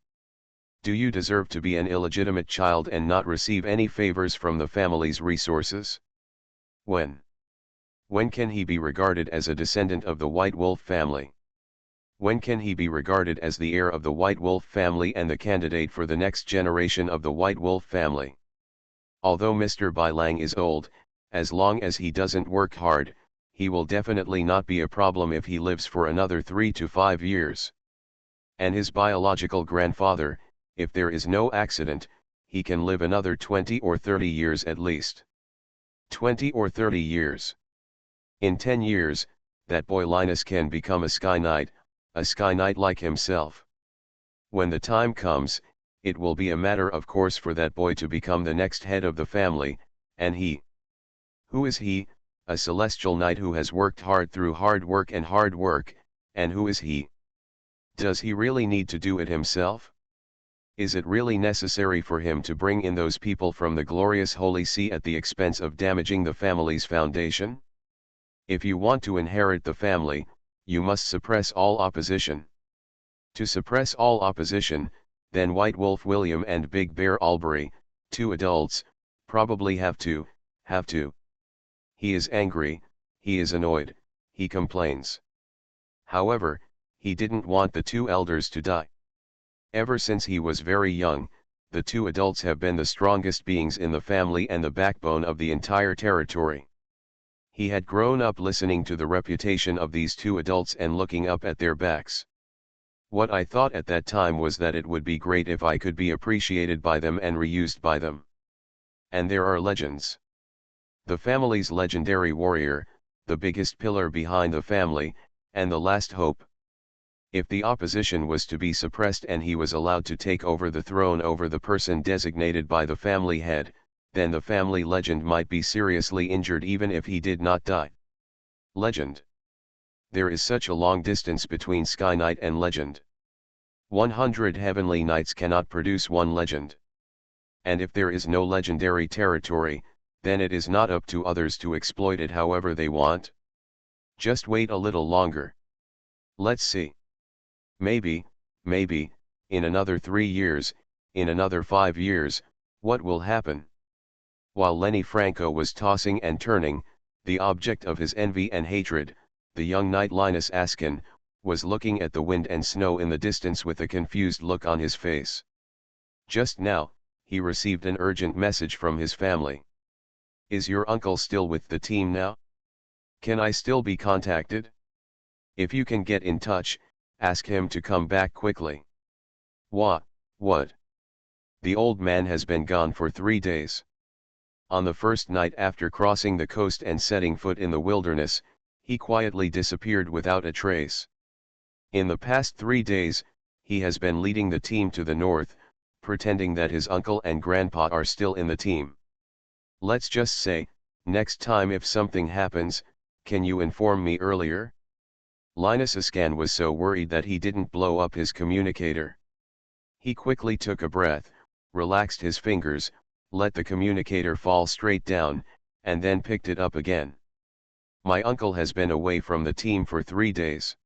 Do you deserve to be an illegitimate child and not receive any favors from the family's resources? When can he be regarded as a descendant of the White Wolf family? When can he be regarded as the heir of the White Wolf family and the candidate for the next generation of the White Wolf family? Although Mr. Bailang is old, as long as he doesn't work hard, he will definitely not be a problem if he lives for another 3 to 5 years. And his biological grandfather, if there is no accident, he can live another 20 or 30 years at least. 20 or 30 years. In 10 years, that boy Linus can become a Sky Knight like himself. When the time comes, it will be a matter of course for that boy to become the next head of the family, and he. Who is he? A celestial knight who has worked hard through hard work, and who is he? Does he really need to do it himself? Is it really necessary for him to bring in those people from the glorious Holy See at the expense of damaging the family's foundation? If you want to inherit the family, you must suppress all opposition. To suppress all opposition, then White Wolf William and Big Bear Albury, two adults, probably have to. He is angry, he is annoyed, he complains. However, he didn't want the two elders to die. Ever since he was very young, the two adults have been the strongest beings in the family and the backbone of the entire territory. He had grown up listening to the reputation of these two adults and looking up at their backs. What I thought at that time was that it would be great if I could be appreciated by them and reused by them. And there are legends. The family's legendary warrior, the biggest pillar behind the family, and the last hope. If the opposition was to be suppressed and he was allowed to take over the throne over the person designated by the family head, then the family legend might be seriously injured even if he did not die. Legend. There is such a long distance between Sky Knight and legend. 100 heavenly knights cannot produce one legend. And if there is no legendary territory, then it is not up to others to exploit it however they want. Just wait a little longer. Let's see. Maybe, in another 3 years, in another 5 years, what will happen? While Lenny Franco was tossing and turning, the object of his envy and hatred, the young knight Linus Askin, was looking at the wind and snow in the distance with a confused look on his face. Just now, he received an urgent message from his family. Is your uncle still with the team now? Can I still be contacted? If you can get in touch, ask him to come back quickly. What? The old man has been gone for 3 days. On the first night after crossing the coast and setting foot in the wilderness, he quietly disappeared without a trace. In the past 3 days, he has been leading the team to the north, pretending that his uncle and grandpa are still in the team. Let's just say, next time if something happens, can you inform me earlier? Linus Ascan was so worried that he didn't blow up his communicator. He quickly took a breath, relaxed his fingers, let the communicator fall straight down, and then picked it up again. My uncle has been away from the team for 3 days.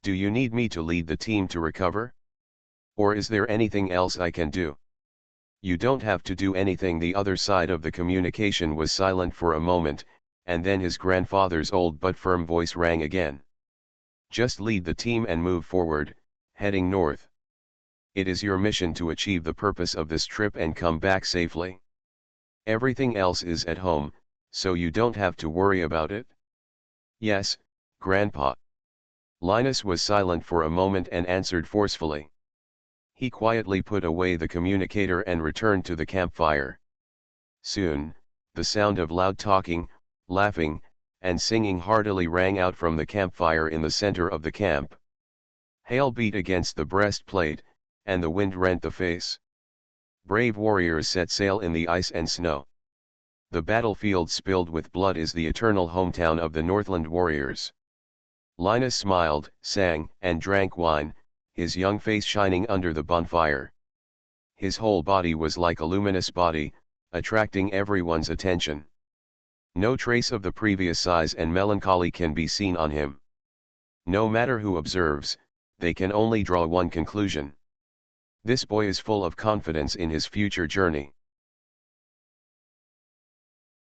Do you need me to lead the team to recover? Or is there anything else I can do? You don't have to do anything. The other side of the communication was silent for a moment, and then his grandfather's old but firm voice rang again. Just lead the team and move forward, heading north. It is your mission to achieve the purpose of this trip and come back safely. Everything else is at home, so you don't have to worry about it. Yes, Grandpa. Linus was silent for a moment and answered forcefully. He quietly put away the communicator and returned to the campfire. Soon, the sound of loud talking, laughing, and singing heartily rang out from the campfire in the center of the camp. Hail beat against the breastplate, and the wind rent the face. Brave warriors set sail in the ice and snow. The battlefield spilled with blood is the eternal hometown of the Northland warriors. Linus smiled, sang, and drank wine, his young face shining under the bonfire. His whole body was like a luminous body, attracting everyone's attention. No trace of the previous size and melancholy can be seen on him. No matter who observes, they can only draw one conclusion. This boy is full of confidence in his future journey.